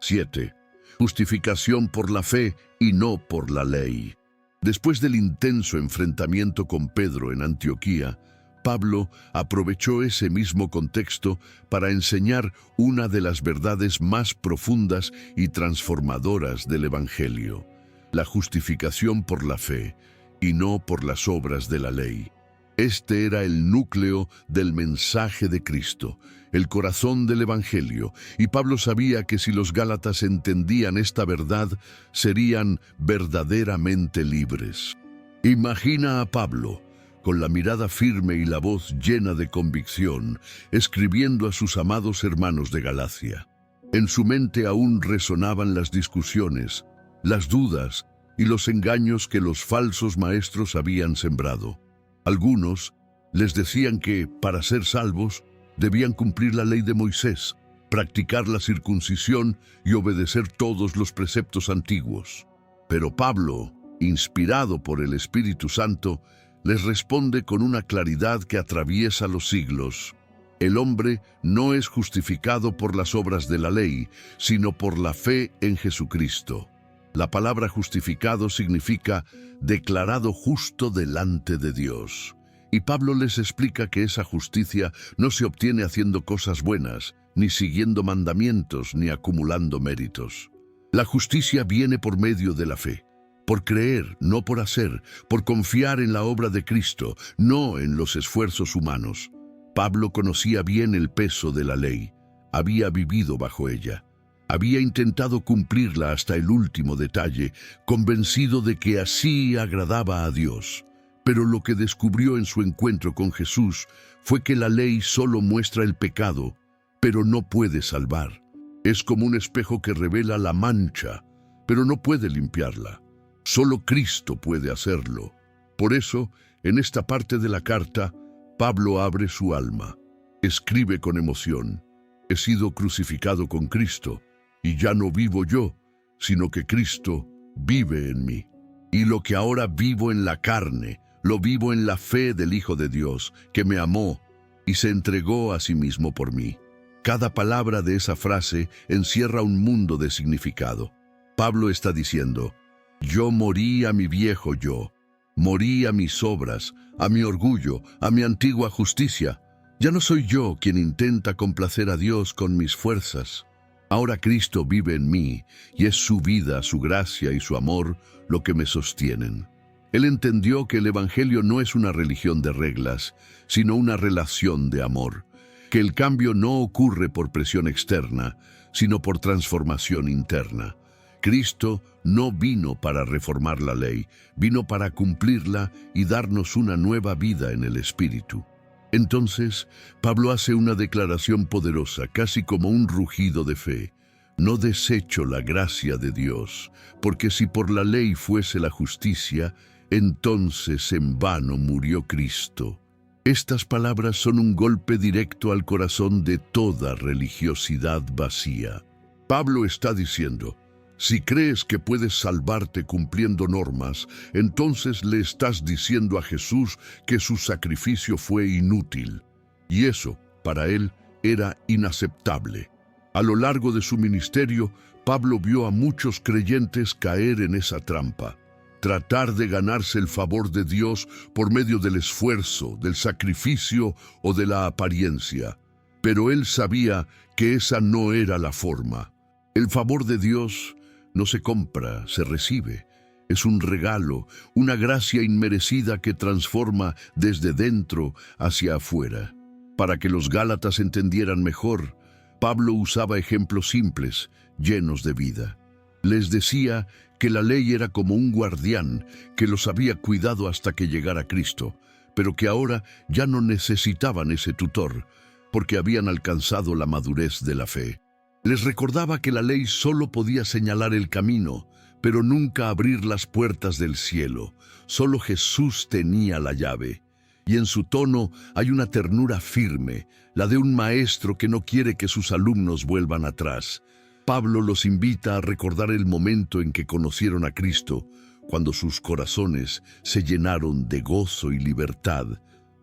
7. Justificación por la fe y no por la ley. Después del intenso enfrentamiento con Pedro en Antioquía, Pablo aprovechó ese mismo contexto para enseñar una de las verdades más profundas y transformadoras del Evangelio: la justificación por la fe y no por las obras de la ley. Este era el núcleo del mensaje de Cristo, el corazón del Evangelio, y Pablo sabía que si los Gálatas entendían esta verdad, serían verdaderamente libres. Imagina a Pablo, con la mirada firme y la voz llena de convicción, escribiendo a sus amados hermanos de Galacia. En su mente aún resonaban las discusiones, las dudas y los engaños que los falsos maestros habían sembrado. Algunos les decían que, para ser salvos, debían cumplir la ley de Moisés, practicar la circuncisión y obedecer todos los preceptos antiguos. Pero Pablo, inspirado por el Espíritu Santo, les responde con una claridad que atraviesa los siglos. El hombre no es justificado por las obras de la ley, sino por la fe en Jesucristo. La palabra justificado significa declarado justo delante de Dios. Y Pablo les explica que esa justicia no se obtiene haciendo cosas buenas, ni siguiendo mandamientos, ni acumulando méritos. La justicia viene por medio de la fe, por creer, no por hacer, por confiar en la obra de Cristo, no en los esfuerzos humanos. Pablo conocía bien el peso de la ley, había vivido bajo ella. Había intentado cumplirla hasta el último detalle, convencido de que así agradaba a Dios. Pero lo que descubrió en su encuentro con Jesús fue que la ley solo muestra el pecado, pero no puede salvar. Es como un espejo que revela la mancha, pero no puede limpiarla. Solo Cristo puede hacerlo. Por eso, en esta parte de la carta, Pablo abre su alma. Escribe con emoción: he sido crucificado con Cristo, y ya no vivo yo, sino que Cristo vive en mí. Y lo que ahora vivo en la carne, lo vivo en la fe del Hijo de Dios, que me amó y se entregó a sí mismo por mí. Cada palabra de esa frase encierra un mundo de significado. Pablo está diciendo: yo morí a mi viejo yo, morí a mis obras, a mi orgullo, a mi antigua justicia. Ya no soy yo quien intenta complacer a Dios con mis fuerzas. Ahora Cristo vive en mí, y es su vida, su gracia y su amor lo que me sostienen. Él entendió que el Evangelio no es una religión de reglas, sino una relación de amor, que el cambio no ocurre por presión externa, sino por transformación interna. Cristo no vino para reformar la ley, vino para cumplirla y darnos una nueva vida en el Espíritu. Entonces, Pablo hace una declaración poderosa, casi como un rugido de fe. No desecho la gracia de Dios, porque si por la ley fuese la justicia, entonces en vano murió Cristo. Estas palabras son un golpe directo al corazón de toda religiosidad vacía. Pablo está diciendo: si crees que puedes salvarte cumpliendo normas, entonces le estás diciendo a Jesús que su sacrificio fue inútil. Y eso, para él, era inaceptable. A lo largo de su ministerio, Pablo vio a muchos creyentes caer en esa trampa. Tratar de ganarse el favor de Dios por medio del esfuerzo, del sacrificio o de la apariencia. Pero él sabía que esa no era la forma. El favor de Dios no se compra, se recibe. Es un regalo, una gracia inmerecida que transforma desde dentro hacia afuera. Para que los gálatas entendieran mejor, Pablo usaba ejemplos simples, llenos de vida. Les decía que la ley era como un guardián que los había cuidado hasta que llegara Cristo, pero que ahora ya no necesitaban ese tutor, porque habían alcanzado la madurez de la fe. Les recordaba que la ley solo podía señalar el camino, pero nunca abrir las puertas del cielo. Solo Jesús tenía la llave. Y en su tono hay una ternura firme, la de un maestro que no quiere que sus alumnos vuelvan atrás. Pablo los invita a recordar el momento en que conocieron a Cristo, cuando sus corazones se llenaron de gozo y libertad.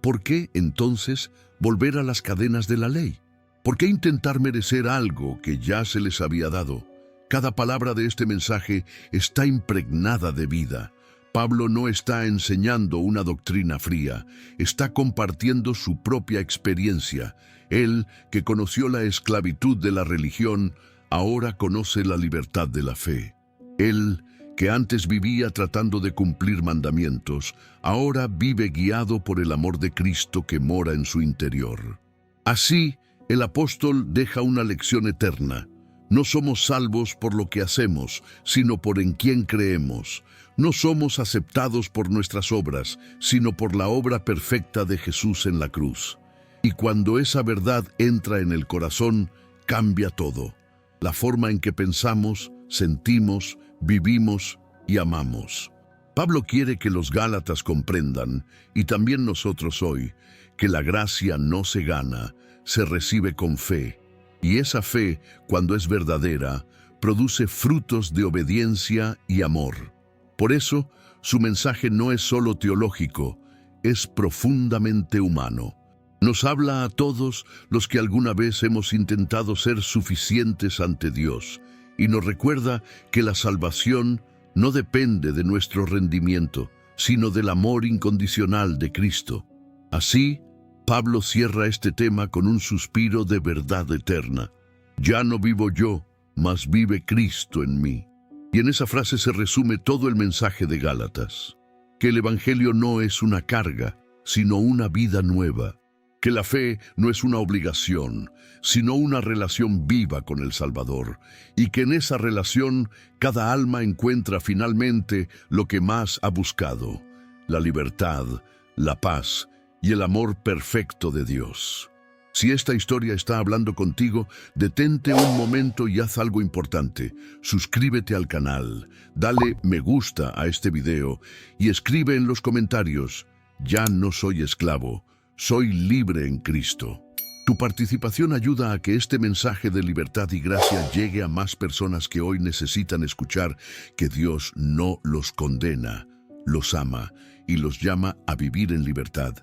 ¿Por qué, entonces, volver a las cadenas de la ley? ¿Por qué intentar merecer algo que ya se les había dado? Cada palabra de este mensaje está impregnada de vida. Pablo no está enseñando una doctrina fría, está compartiendo su propia experiencia. Él, que conoció la esclavitud de la religión, ahora conoce la libertad de la fe. Él, que antes vivía tratando de cumplir mandamientos, ahora vive guiado por el amor de Cristo que mora en su interior. Así, el apóstol deja una lección eterna. No somos salvos por lo que hacemos, sino por en quién creemos. No somos aceptados por nuestras obras, sino por la obra perfecta de Jesús en la cruz. Y cuando esa verdad entra en el corazón, cambia todo. La forma en que pensamos, sentimos, vivimos y amamos. Pablo quiere que los Gálatas comprendan, y también nosotros hoy, que la gracia no se gana, se recibe con fe. Y esa fe, cuando es verdadera, produce frutos de obediencia y amor. Por eso, su mensaje no es solo teológico, es profundamente humano. Nos habla a todos los que alguna vez hemos intentado ser suficientes ante Dios, y nos recuerda que la salvación no depende de nuestro rendimiento, sino del amor incondicional de Cristo. Así, Pablo cierra este tema con un suspiro de verdad eterna. Ya no vivo yo, mas vive Cristo en mí. Y en esa frase se resume todo el mensaje de Gálatas. Que el Evangelio no es una carga, sino una vida nueva. Que la fe no es una obligación, sino una relación viva con el Salvador, y que en esa relación cada alma encuentra finalmente lo que más ha buscado: la libertad, la paz y el amor perfecto de Dios. Si esta historia está hablando contigo, detente un momento y haz algo importante. Suscríbete al canal, dale me gusta a este video y escribe en los comentarios: ya no soy esclavo, soy libre en Cristo. Tu participación ayuda a que este mensaje de libertad y gracia llegue a más personas que hoy necesitan escuchar que Dios no los condena, los ama y los llama a vivir en libertad.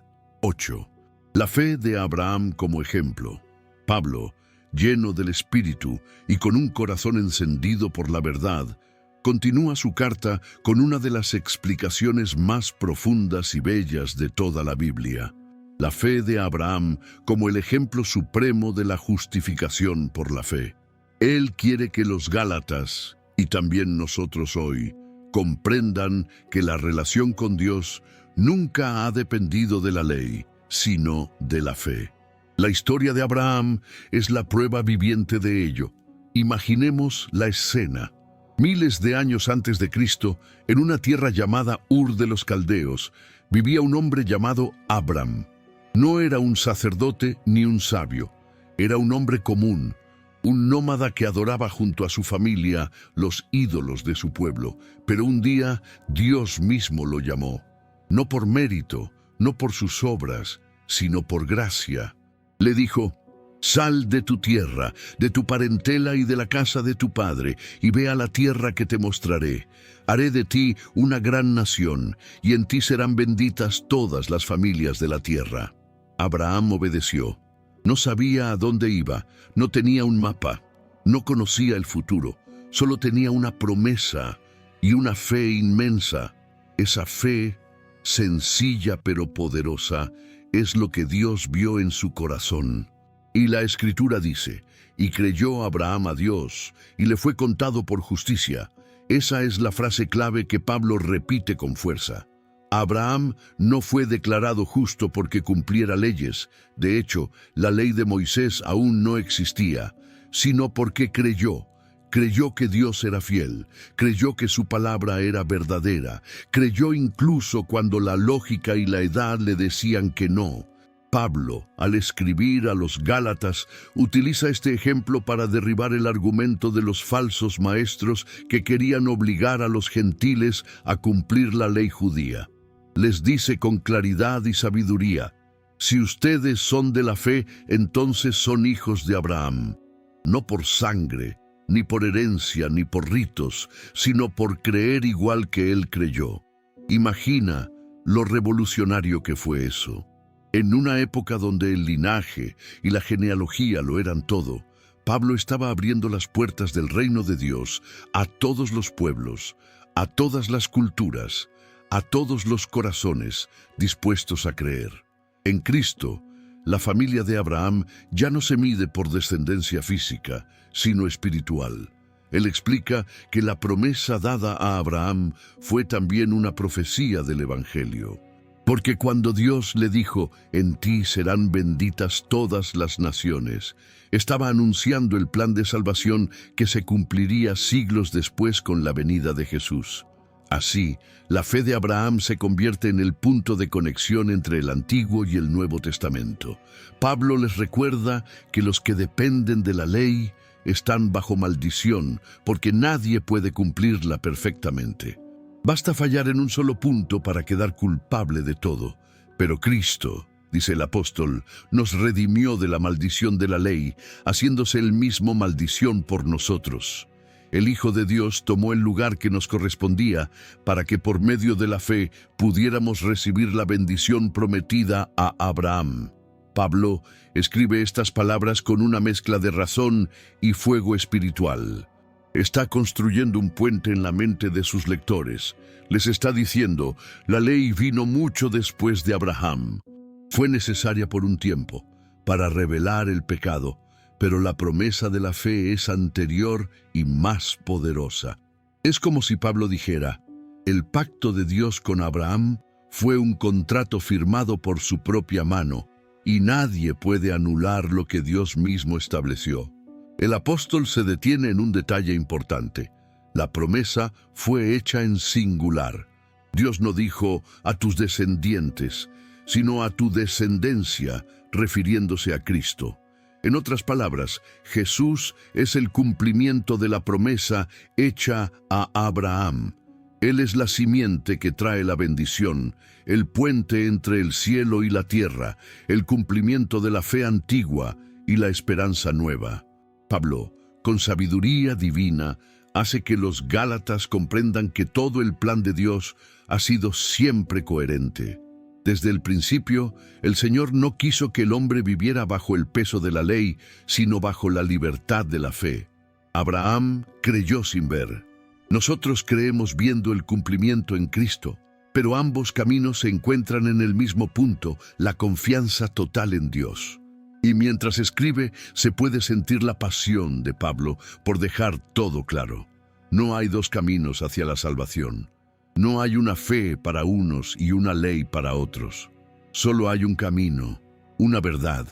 8. La fe de Abraham como ejemplo. Pablo, lleno del Espíritu y con un corazón encendido por la verdad, continúa su carta con una de las explicaciones más profundas y bellas de toda la Biblia. La fe de Abraham como el ejemplo supremo de la justificación por la fe. Él quiere que los Gálatas, y también nosotros hoy, comprendan que la relación con Dios nunca ha dependido de la ley, sino de la fe. La historia de Abraham es la prueba viviente de ello. Imaginemos la escena. Miles de años antes de Cristo, en una tierra llamada Ur de los Caldeos, vivía un hombre llamado Abram. No era un sacerdote ni un sabio, era un hombre común, un nómada que adoraba junto a su familia los ídolos de su pueblo, pero un día Dios mismo lo llamó, no por mérito, no por sus obras, sino por gracia. Le dijo: sal de tu tierra, de tu parentela y de la casa de tu padre, y ve a la tierra que te mostraré. Haré de ti una gran nación, y en ti serán benditas todas las familias de la tierra. Abraham obedeció. No sabía a dónde iba, no tenía un mapa, no conocía el futuro, solo tenía una promesa y una fe inmensa. Esa fe, sencilla pero poderosa, es lo que Dios vio en su corazón. Y la Escritura dice: y creyó Abraham a Dios, y le fue contado por justicia. Esa es la frase clave que Pablo repite con fuerza. Abraham no fue declarado justo porque cumpliera leyes, de hecho, la ley de Moisés aún no existía, sino porque creyó que Dios era fiel, creyó que su palabra era verdadera, creyó incluso cuando la lógica y la edad le decían que no. Pablo, al escribir a los Gálatas, utiliza este ejemplo para derribar el argumento de los falsos maestros que querían obligar a los gentiles a cumplir la ley judía. Les dice con claridad y sabiduría: si ustedes son de la fe, entonces son hijos de Abraham, no por sangre, ni por herencia, ni por ritos, sino por creer igual que él creyó. Imagina lo revolucionario que fue eso. En una época donde el linaje y la genealogía lo eran todo, Pablo estaba abriendo las puertas del reino de Dios a todos los pueblos, a todas las culturas, a todos los corazones dispuestos a creer. En Cristo, la familia de Abraham ya no se mide por descendencia física, sino espiritual. Él explica que la promesa dada a Abraham fue también una profecía del Evangelio. Porque cuando Dios le dijo: en ti serán benditas todas las naciones, estaba anunciando el plan de salvación que se cumpliría siglos después con la venida de Jesús. Así, la fe de Abraham se convierte en el punto de conexión entre el Antiguo y el Nuevo Testamento. Pablo les recuerda que los que dependen de la ley están bajo maldición, porque nadie puede cumplirla perfectamente. Basta fallar en un solo punto para quedar culpable de todo. Pero Cristo, dice el apóstol, nos redimió de la maldición de la ley, haciéndose él mismo maldición por nosotros. El Hijo de Dios tomó el lugar que nos correspondía para que por medio de la fe pudiéramos recibir la bendición prometida a Abraham. Pablo escribe estas palabras con una mezcla de razón y fuego espiritual. Está construyendo un puente en la mente de sus lectores. Les está diciendo, la ley vino mucho después de Abraham. Fue necesaria por un tiempo, para revelar el pecado, pero la promesa de la fe es anterior y más poderosa. Es como si Pablo dijera, el pacto de Dios con Abraham fue un contrato firmado por su propia mano, y nadie puede anular lo que Dios mismo estableció. El apóstol se detiene en un detalle importante. La promesa fue hecha en singular. Dios no dijo a tus descendientes, sino a tu descendencia, refiriéndose a Cristo. En otras palabras, Jesús es el cumplimiento de la promesa hecha a Abraham. Él es la simiente que trae la bendición, el puente entre el cielo y la tierra, el cumplimiento de la fe antigua y la esperanza nueva. Pablo, con sabiduría divina, hace que los Gálatas comprendan que todo el plan de Dios ha sido siempre coherente. Desde el principio, el Señor no quiso que el hombre viviera bajo el peso de la ley, sino bajo la libertad de la fe. Abraham creyó sin ver. Nosotros creemos viendo el cumplimiento en Cristo, pero ambos caminos se encuentran en el mismo punto, la confianza total en Dios. Y mientras escribe, se puede sentir la pasión de Pablo por dejar todo claro. No hay dos caminos hacia la salvación. No hay una fe para unos y una ley para otros. Solo hay un camino, una verdad,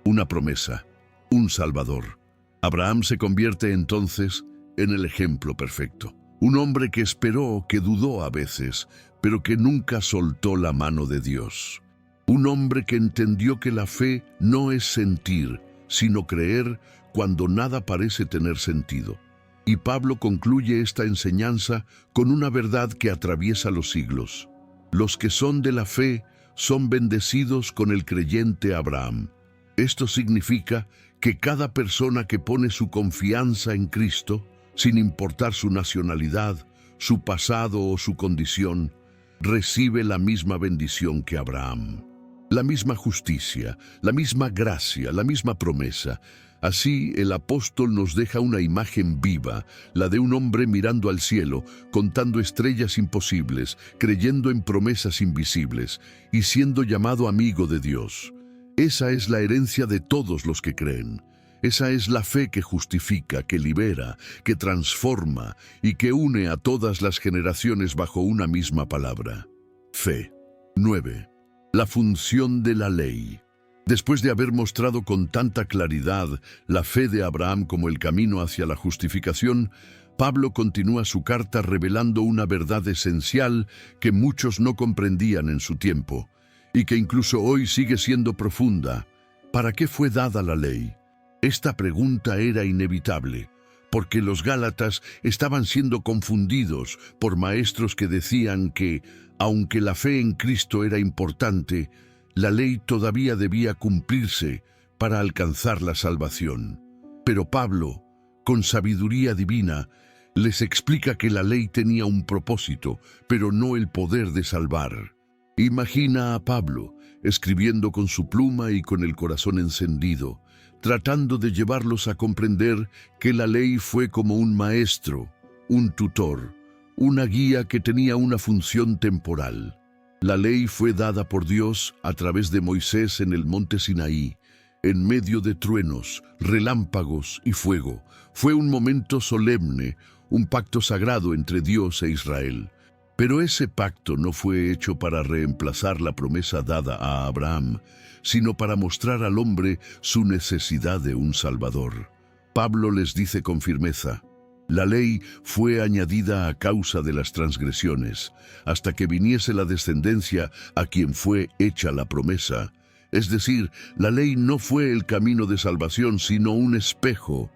una promesa, un Salvador. Abraham se convierte entonces en el ejemplo perfecto. Un hombre que esperó, que dudó a veces, pero que nunca soltó la mano de Dios. Un hombre que entendió que la fe no es sentir, sino creer cuando nada parece tener sentido. Y Pablo concluye esta enseñanza con una verdad que atraviesa los siglos. Los que son de la fe son bendecidos con el creyente Abraham. Esto significa que cada persona que pone su confianza en Cristo, sin importar su nacionalidad, su pasado o su condición, recibe la misma bendición que Abraham. La misma justicia, la misma gracia, la misma promesa. Así, el apóstol nos deja una imagen viva, la de un hombre mirando al cielo, contando estrellas imposibles, creyendo en promesas invisibles y siendo llamado amigo de Dios. Esa es la herencia de todos los que creen. Esa es la fe que justifica, que libera, que transforma y que une a todas las generaciones bajo una misma palabra. Fe. 9. La función de la ley. Después de haber mostrado con tanta claridad la fe de Abraham como el camino hacia la justificación, Pablo continúa su carta revelando una verdad esencial que muchos no comprendían en su tiempo y que incluso hoy sigue siendo profunda. ¿Para qué fue dada la ley? Esta pregunta era inevitable, porque los Gálatas estaban siendo confundidos por maestros que decían que, aunque la fe en Cristo era importante, la ley todavía debía cumplirse para alcanzar la salvación. Pero Pablo, con sabiduría divina, les explica que la ley tenía un propósito, pero no el poder de salvar. Imagina a Pablo, escribiendo con su pluma y con el corazón encendido, tratando de llevarlos a comprender que la ley fue como un maestro, un tutor, una guía que tenía una función temporal. La ley fue dada por Dios a través de Moisés en el monte Sinaí, en medio de truenos, relámpagos y fuego. Fue un momento solemne, un pacto sagrado entre Dios e Israel. Pero ese pacto no fue hecho para reemplazar la promesa dada a Abraham, sino para mostrar al hombre su necesidad de un Salvador. Pablo les dice con firmeza, la ley fue añadida a causa de las transgresiones, hasta que viniese la descendencia a quien fue hecha la promesa. Es decir, la ley no fue el camino de salvación, sino un espejo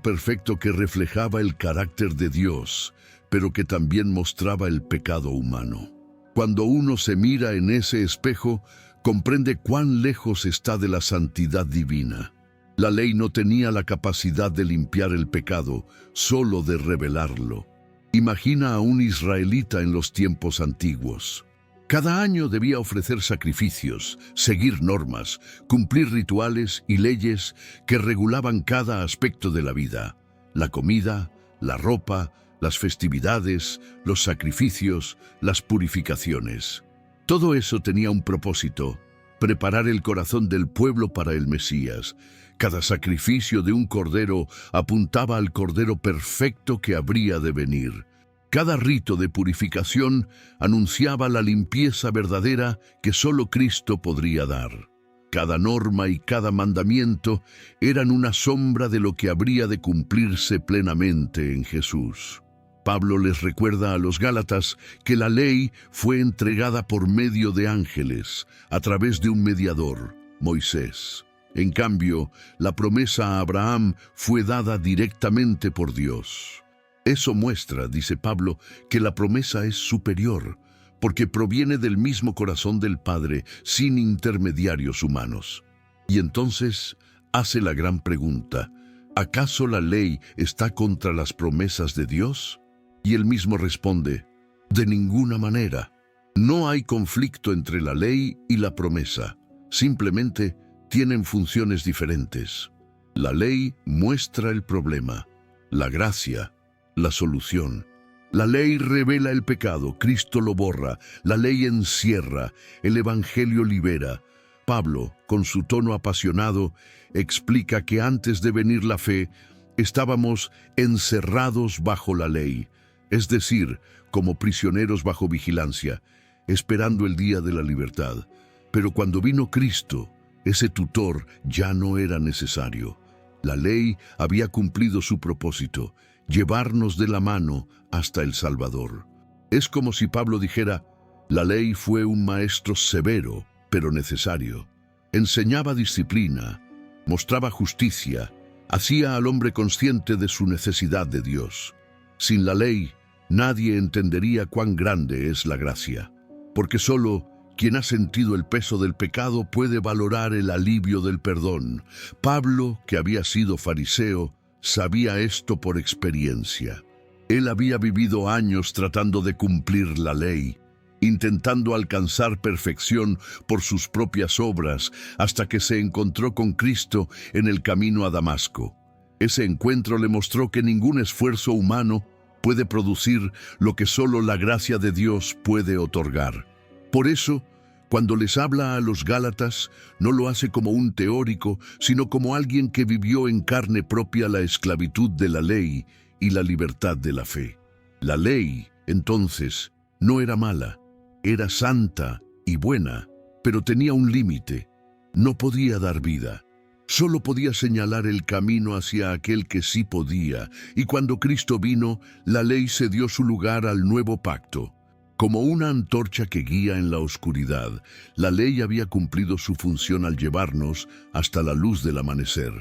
perfecto que reflejaba el carácter de Dios, pero que también mostraba el pecado humano. Cuando uno se mira en ese espejo, comprende cuán lejos está de la santidad divina. La ley no tenía la capacidad de limpiar el pecado, solo de revelarlo. Imagina a un israelita en los tiempos antiguos. Cada año debía ofrecer sacrificios, seguir normas, cumplir rituales y leyes que regulaban cada aspecto de la vida: la comida, la ropa, las festividades, los sacrificios, las purificaciones. Todo eso tenía un propósito: preparar el corazón del pueblo para el Mesías. Cada sacrificio de un cordero apuntaba al cordero perfecto que habría de venir. Cada rito de purificación anunciaba la limpieza verdadera que solo Cristo podría dar. Cada norma y cada mandamiento eran una sombra de lo que habría de cumplirse plenamente en Jesús. Pablo les recuerda a los Gálatas que la ley fue entregada por medio de ángeles, a través de un mediador, Moisés. En cambio, la promesa a Abraham fue dada directamente por Dios. Eso muestra, dice Pablo, que la promesa es superior, porque proviene del mismo corazón del Padre, sin intermediarios humanos. Y entonces hace la gran pregunta: ¿acaso la ley está contra las promesas de Dios? Y él mismo responde: de ninguna manera. No hay conflicto entre la ley y la promesa. Simplemente tienen funciones diferentes. La ley muestra el problema, la gracia, la solución. La ley revela el pecado, Cristo lo borra. La ley encierra, el Evangelio libera. Pablo, con su tono apasionado, explica que antes de venir la fe, estábamos encerrados bajo la ley, es decir, como prisioneros bajo vigilancia, esperando el día de la libertad. Pero cuando vino Cristo, ese tutor ya no era necesario. La ley había cumplido su propósito: llevarnos de la mano hasta el Salvador. Es como si Pablo dijera: la ley fue un maestro severo, pero necesario. Enseñaba disciplina, mostraba justicia, hacía al hombre consciente de su necesidad de Dios. Sin la ley, nadie entendería cuán grande es la gracia, porque solo quien ha sentido el peso del pecado puede valorar el alivio del perdón. Pablo, que había sido fariseo, sabía esto por experiencia. Él había vivido años tratando de cumplir la ley, intentando alcanzar perfección por sus propias obras, hasta que se encontró con Cristo en el camino a Damasco. Ese encuentro le mostró que ningún esfuerzo humano puede producir lo que solo la gracia de Dios puede otorgar. Por eso, cuando les habla a los Gálatas, no lo hace como un teórico, sino como alguien que vivió en carne propia la esclavitud de la ley y la libertad de la fe. La ley, entonces, no era mala, era santa y buena, pero tenía un límite: no podía dar vida. Solo podía señalar el camino hacia aquel que sí podía, y cuando Cristo vino, la ley cedió su lugar al nuevo pacto. Como una antorcha que guía en la oscuridad, la ley había cumplido su función al llevarnos hasta la luz del amanecer.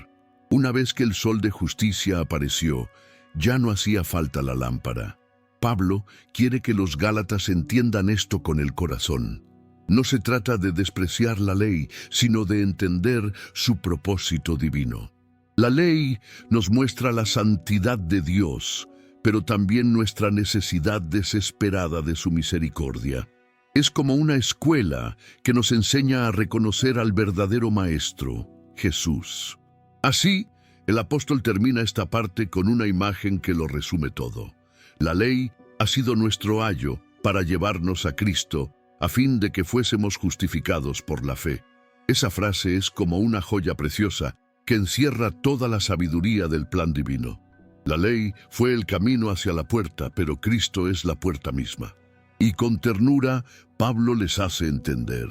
Una vez que el sol de justicia apareció, ya no hacía falta la lámpara. Pablo quiere que los Gálatas entiendan esto con el corazón. No se trata de despreciar la ley, sino de entender su propósito divino. La ley nos muestra la santidad de Dios, pero también nuestra necesidad desesperada de su misericordia. Es como una escuela que nos enseña a reconocer al verdadero Maestro, Jesús. Así, el apóstol termina esta parte con una imagen que lo resume todo. La ley ha sido nuestro ayo para llevarnos a Cristo, a fin de que fuésemos justificados por la fe. Esa frase es como una joya preciosa que encierra toda la sabiduría del plan divino. La ley fue el camino hacia la puerta, pero Cristo es la puerta misma. Y con ternura, Pablo les hace entender: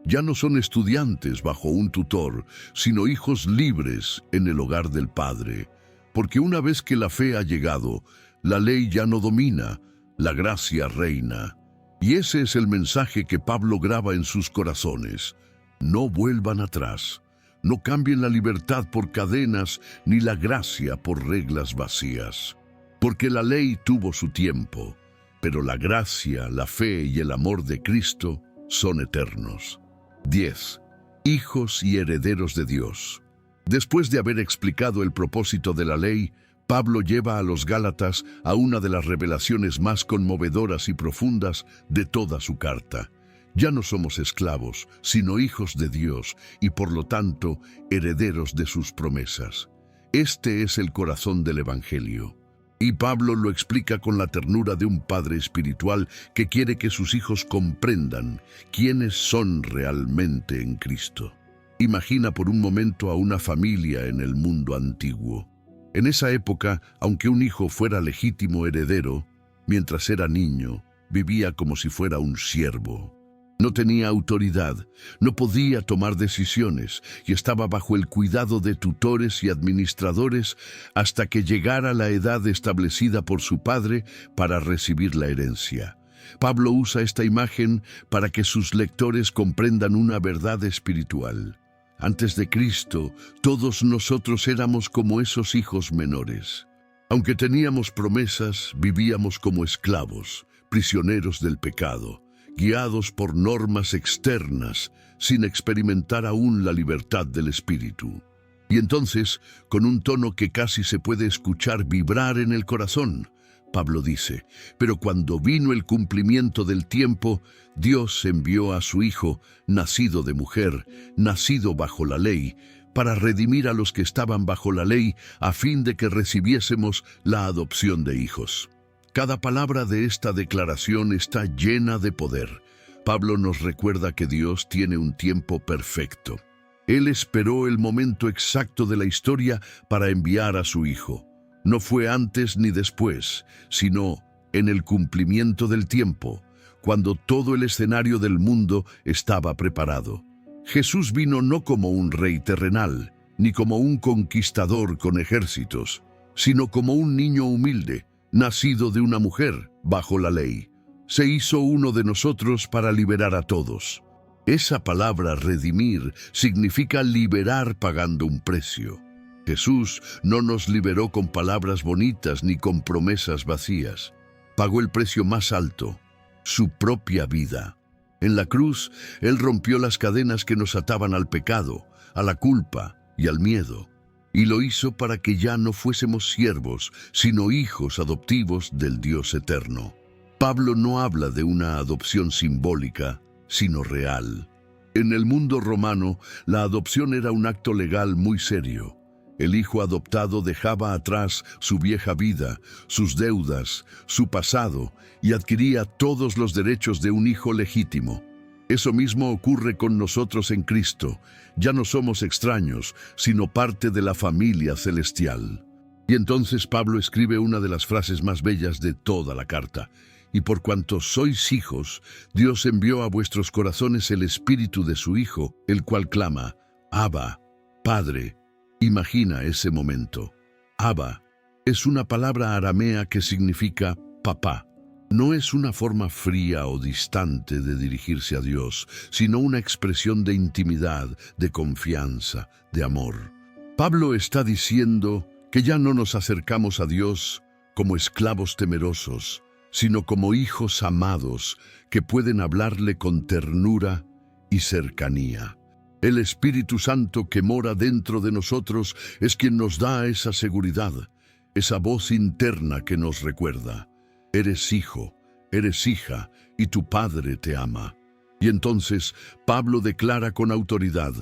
ya no son estudiantes bajo un tutor, sino hijos libres en el hogar del Padre. Porque una vez que la fe ha llegado, la ley ya no domina, la gracia reina. Y ese es el mensaje que Pablo graba en sus corazones: no vuelvan atrás. No cambien la libertad por cadenas, ni la gracia por reglas vacías. Porque la ley tuvo su tiempo, pero la gracia, la fe y el amor de Cristo son eternos. 10. Hijos y herederos de Dios. Después de haber explicado el propósito de la ley, Pablo lleva a los Gálatas a una de las revelaciones más conmovedoras y profundas de toda su carta. Ya no somos esclavos, sino hijos de Dios y por lo tanto herederos de sus promesas. Este es el corazón del Evangelio. Y Pablo lo explica con la ternura de un padre espiritual que quiere que sus hijos comprendan quiénes son realmente en Cristo. Imagina por un momento a una familia en el mundo antiguo. En esa época, aunque un hijo fuera legítimo heredero, mientras era niño, vivía como si fuera un siervo. No tenía autoridad, no podía tomar decisiones y estaba bajo el cuidado de tutores y administradores hasta que llegara la edad establecida por su padre para recibir la herencia. Pablo usa esta imagen para que sus lectores comprendan una verdad espiritual. Antes de Cristo, todos nosotros éramos como esos hijos menores. Aunque teníamos promesas, vivíamos como esclavos, prisioneros del pecado, guiados por normas externas, sin experimentar aún la libertad del espíritu. Y entonces, con un tono que casi se puede escuchar vibrar en el corazón, Pablo dice: pero cuando vino el cumplimiento del tiempo, Dios envió a su Hijo, nacido de mujer, nacido bajo la ley, para redimir a los que estaban bajo la ley, a fin de que recibiésemos la adopción de hijos. Cada palabra de esta declaración está llena de poder. Pablo nos recuerda que Dios tiene un tiempo perfecto. Él esperó el momento exacto de la historia para enviar a su Hijo. No fue antes ni después, sino en el cumplimiento del tiempo, cuando todo el escenario del mundo estaba preparado. Jesús vino no como un rey terrenal, ni como un conquistador con ejércitos, sino como un niño humilde, nacido de una mujer, bajo la ley. Se hizo uno de nosotros para liberar a todos. Esa palabra redimir significa liberar pagando un precio. Jesús no nos liberó con palabras bonitas ni con promesas vacías. Pagó el precio más alto, su propia vida. En la cruz, Él rompió las cadenas que nos ataban al pecado, a la culpa y al miedo. Y lo hizo para que ya no fuésemos siervos, sino hijos adoptivos del Dios eterno. Pablo no habla de una adopción simbólica, sino real. En el mundo romano, la adopción era un acto legal muy serio. El hijo adoptado dejaba atrás su vieja vida, sus deudas, su pasado, y adquiría todos los derechos de un hijo legítimo. Eso mismo ocurre con nosotros en Cristo. Ya no somos extraños, sino parte de la familia celestial. Y entonces Pablo escribe una de las frases más bellas de toda la carta. Y por cuanto sois hijos, Dios envió a vuestros corazones el espíritu de su Hijo, el cual clama: Abba, Padre. Imagina ese momento. Abba es una palabra aramea que significa papá. No es una forma fría o distante de dirigirse a Dios, sino una expresión de intimidad, de confianza, de amor. Pablo está diciendo que ya no nos acercamos a Dios como esclavos temerosos, sino como hijos amados que pueden hablarle con ternura y cercanía. El Espíritu Santo que mora dentro de nosotros es quien nos da esa seguridad, esa voz interna que nos recuerda: eres hijo, eres hija, y tu Padre te ama. Y entonces Pablo declara con autoridad: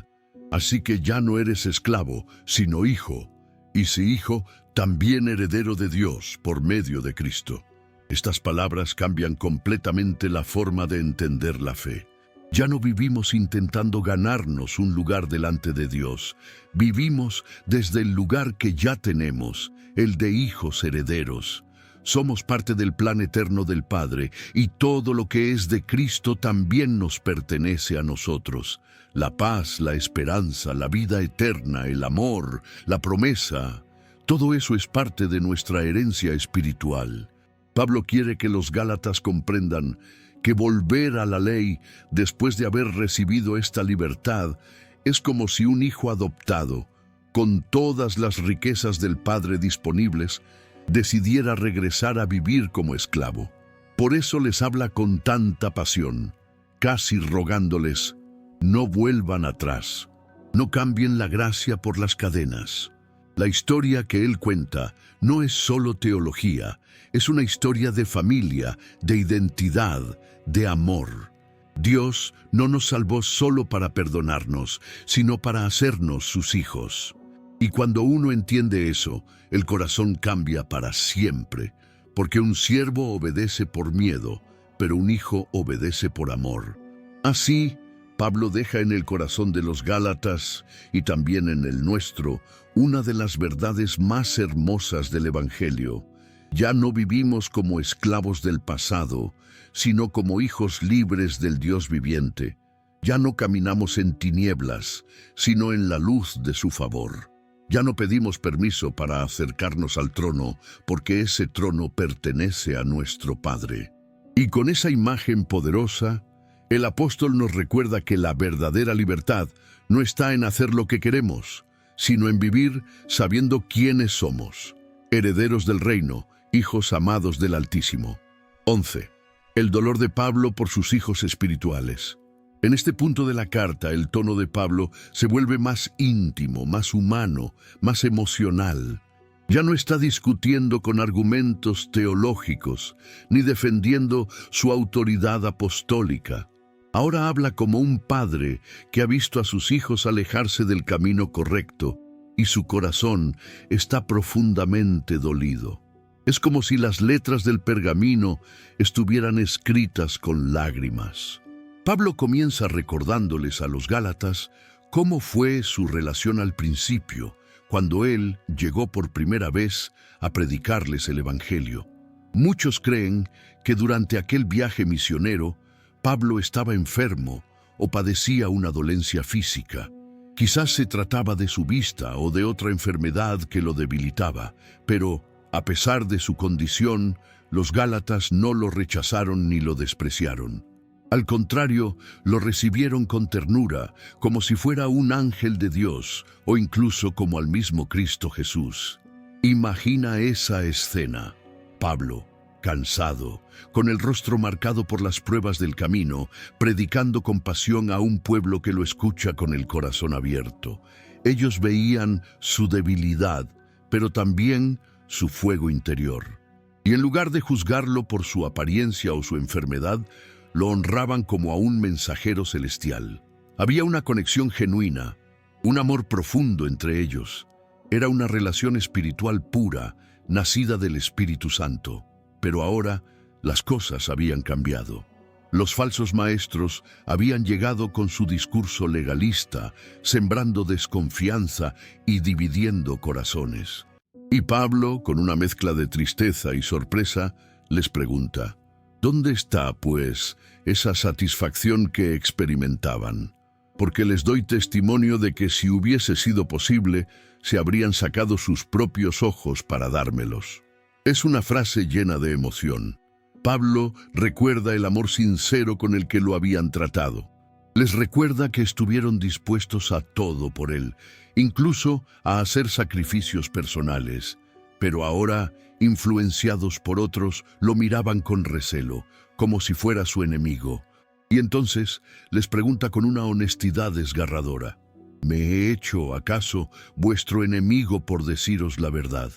así que ya no eres esclavo, sino hijo, y si hijo, también heredero de Dios por medio de Cristo. Estas palabras cambian completamente la forma de entender la fe. Ya no vivimos intentando ganarnos un lugar delante de Dios. Vivimos desde el lugar que ya tenemos, el de hijos herederos. Somos parte del plan eterno del Padre, y todo lo que es de Cristo también nos pertenece a nosotros. La paz, la esperanza, la vida eterna, el amor, la promesa, todo eso es parte de nuestra herencia espiritual. Pablo quiere que los Gálatas comprendan que volver a la ley después de haber recibido esta libertad es como si un hijo adoptado, con todas las riquezas del Padre disponibles, decidiera regresar a vivir como esclavo. Por eso les habla con tanta pasión, casi rogándoles, no vuelvan atrás, no cambien la gracia por las cadenas. La historia que él cuenta no es solo teología, es una historia de familia, de identidad, de amor. Dios no nos salvó solo para perdonarnos, sino para hacernos sus hijos. Y cuando uno entiende eso, el corazón cambia para siempre, porque un siervo obedece por miedo, pero un hijo obedece por amor. Así, Pablo deja en el corazón de los Gálatas, y también en el nuestro, una de las verdades más hermosas del Evangelio. Ya no vivimos como esclavos del pasado, sino como hijos libres del Dios viviente. Ya no caminamos en tinieblas, sino en la luz de su favor. Ya no pedimos permiso para acercarnos al trono, porque ese trono pertenece a nuestro Padre. Y con esa imagen poderosa, el apóstol nos recuerda que la verdadera libertad no está en hacer lo que queremos, sino en vivir sabiendo quiénes somos, herederos del reino, hijos amados del Altísimo. 11. El dolor de Pablo por sus hijos espirituales. En este punto de la carta, el tono de Pablo se vuelve más íntimo, más humano, más emocional. Ya no está discutiendo con argumentos teológicos, ni defendiendo su autoridad apostólica. Ahora habla como un padre que ha visto a sus hijos alejarse del camino correcto, y su corazón está profundamente dolido. Es como si las letras del pergamino estuvieran escritas con lágrimas. Pablo comienza recordándoles a los Gálatas cómo fue su relación al principio, cuando él llegó por primera vez a predicarles el Evangelio. Muchos creen que durante aquel viaje misionero, Pablo estaba enfermo o padecía una dolencia física. Quizás se trataba de su vista o de otra enfermedad que lo debilitaba, pero, a pesar de su condición, los Gálatas no lo rechazaron ni lo despreciaron. Al contrario, lo recibieron con ternura, como si fuera un ángel de Dios, o incluso como al mismo Cristo Jesús. Imagina esa escena. Pablo, cansado, con el rostro marcado por las pruebas del camino, predicando con pasión a un pueblo que lo escucha con el corazón abierto. Ellos veían su debilidad, pero también su fuego interior. Y en lugar de juzgarlo por su apariencia o su enfermedad, lo honraban como a un mensajero celestial. Había una conexión genuina, un amor profundo entre ellos. Era una relación espiritual pura, nacida del Espíritu Santo. Pero ahora las cosas habían cambiado. Los falsos maestros habían llegado con su discurso legalista, sembrando desconfianza y dividiendo corazones. Y Pablo, con una mezcla de tristeza y sorpresa, les pregunta, ¿dónde está, pues, esa satisfacción que experimentaban? Porque les doy testimonio de que si hubiese sido posible, se habrían sacado sus propios ojos para dármelos. Es una frase llena de emoción. Pablo recuerda el amor sincero con el que lo habían tratado. Les recuerda que estuvieron dispuestos a todo por él, incluso a hacer sacrificios personales. Pero ahora, influenciados por otros, lo miraban con recelo, como si fuera su enemigo. Y entonces les pregunta con una honestidad desgarradora, ¿me he hecho, acaso, vuestro enemigo por deciros la verdad?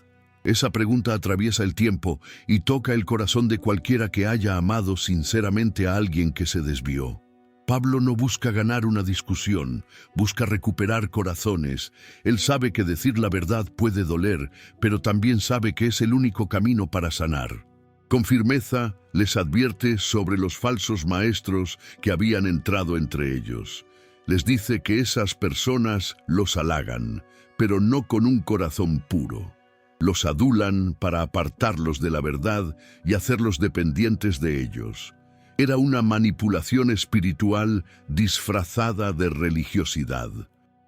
Esa pregunta atraviesa el tiempo y toca el corazón de cualquiera que haya amado sinceramente a alguien que se desvió. Pablo no busca ganar una discusión, busca recuperar corazones. Él sabe que decir la verdad puede doler, pero también sabe que es el único camino para sanar. Con firmeza les advierte sobre los falsos maestros que habían entrado entre ellos. Les dice que esas personas los halagan, pero no con un corazón puro. Los adulan para apartarlos de la verdad y hacerlos dependientes de ellos. Era una manipulación espiritual disfrazada de religiosidad.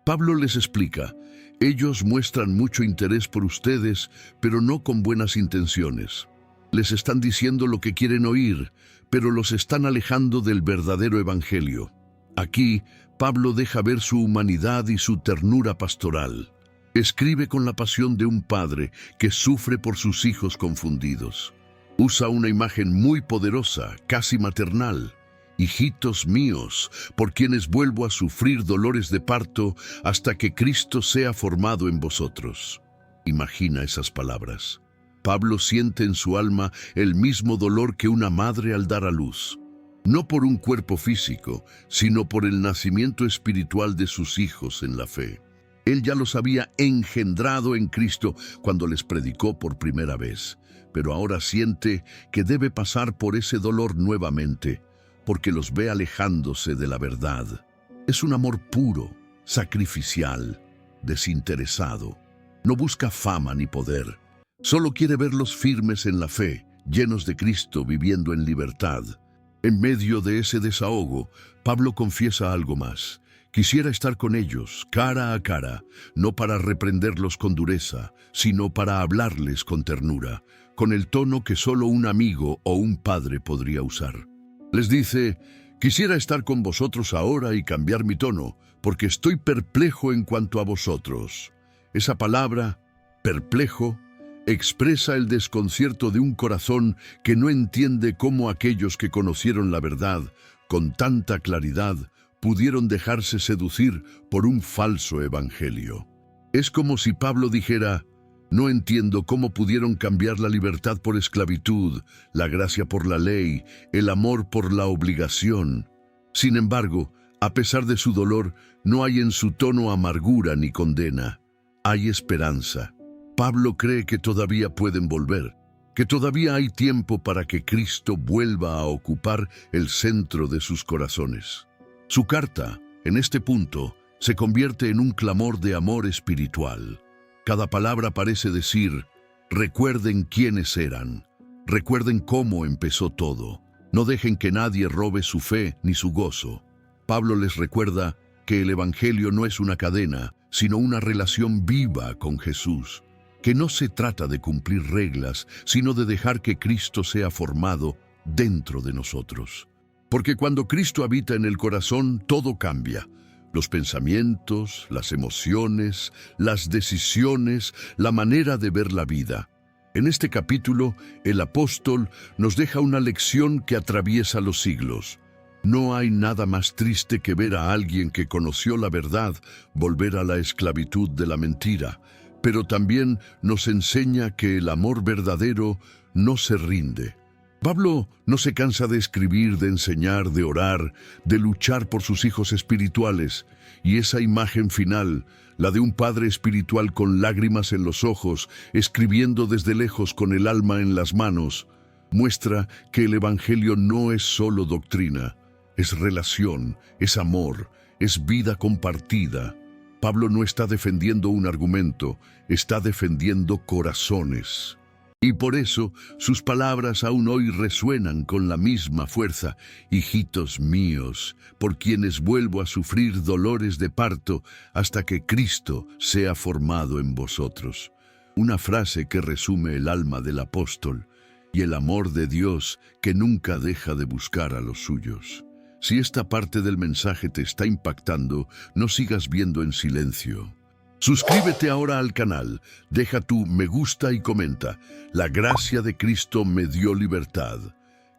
Pablo les explica, ellos muestran mucho interés por ustedes, pero no con buenas intenciones. Les están diciendo lo que quieren oír, pero los están alejando del verdadero evangelio. Aquí, Pablo deja ver su humanidad y su ternura pastoral. Escribe con la pasión de un padre que sufre por sus hijos confundidos. Usa una imagen muy poderosa, casi maternal. Hijitos míos, por quienes vuelvo a sufrir dolores de parto hasta que Cristo sea formado en vosotros. Imagina esas palabras. Pablo siente en su alma el mismo dolor que una madre al dar a luz. No por un cuerpo físico, sino por el nacimiento espiritual de sus hijos en la fe. Él ya los había engendrado en Cristo cuando les predicó por primera vez, pero ahora siente que debe pasar por ese dolor nuevamente, porque los ve alejándose de la verdad. Es un amor puro, sacrificial, desinteresado. No busca fama ni poder. Solo quiere verlos firmes en la fe, llenos de Cristo, viviendo en libertad. En medio de ese desahogo, Pablo confiesa algo más. Quisiera estar con ellos, cara a cara, no para reprenderlos con dureza, sino para hablarles con ternura, con el tono que solo un amigo o un padre podría usar. Les dice: quisiera estar con vosotros ahora y cambiar mi tono, porque estoy perplejo en cuanto a vosotros. Esa palabra, perplejo, expresa el desconcierto de un corazón que no entiende cómo aquellos que conocieron la verdad con tanta claridad pudieron dejarse seducir por un falso evangelio. Es como si Pablo dijera: no entiendo cómo pudieron cambiar la libertad por esclavitud, la gracia por la ley, el amor por la obligación. Sin embargo, a pesar de su dolor, no hay en su tono amargura ni condena. Hay esperanza. Pablo cree que todavía pueden volver, que todavía hay tiempo para que Cristo vuelva a ocupar el centro de sus corazones. Su carta, en este punto, se convierte en un clamor de amor espiritual. Cada palabra parece decir: recuerden quiénes eran, recuerden cómo empezó todo, no dejen que nadie robe su fe ni su gozo. Pablo les recuerda que el Evangelio no es una cadena, sino una relación viva con Jesús, que no se trata de cumplir reglas, sino de dejar que Cristo sea formado dentro de nosotros. Porque cuando Cristo habita en el corazón, todo cambia. Los pensamientos, las emociones, las decisiones, la manera de ver la vida. En este capítulo, el apóstol nos deja una lección que atraviesa los siglos. No hay nada más triste que ver a alguien que conoció la verdad volver a la esclavitud de la mentira, pero también nos enseña que el amor verdadero no se rinde. Pablo no se cansa de escribir, de enseñar, de orar, de luchar por sus hijos espirituales, y esa imagen final, la de un padre espiritual con lágrimas en los ojos, escribiendo desde lejos con el alma en las manos, muestra que el Evangelio no es solo doctrina, es relación, es amor, es vida compartida. Pablo no está defendiendo un argumento, está defendiendo corazones. Y por eso sus palabras aún hoy resuenan con la misma fuerza: hijitos míos, por quienes vuelvo a sufrir dolores de parto hasta que Cristo sea formado en vosotros. Una frase que resume el alma del apóstol y el amor de Dios que nunca deja de buscar a los suyos. Si esta parte del mensaje te está impactando, no sigas viendo en silencio. Suscríbete ahora al canal, deja tu me gusta y comenta. La gracia de Cristo me dio libertad.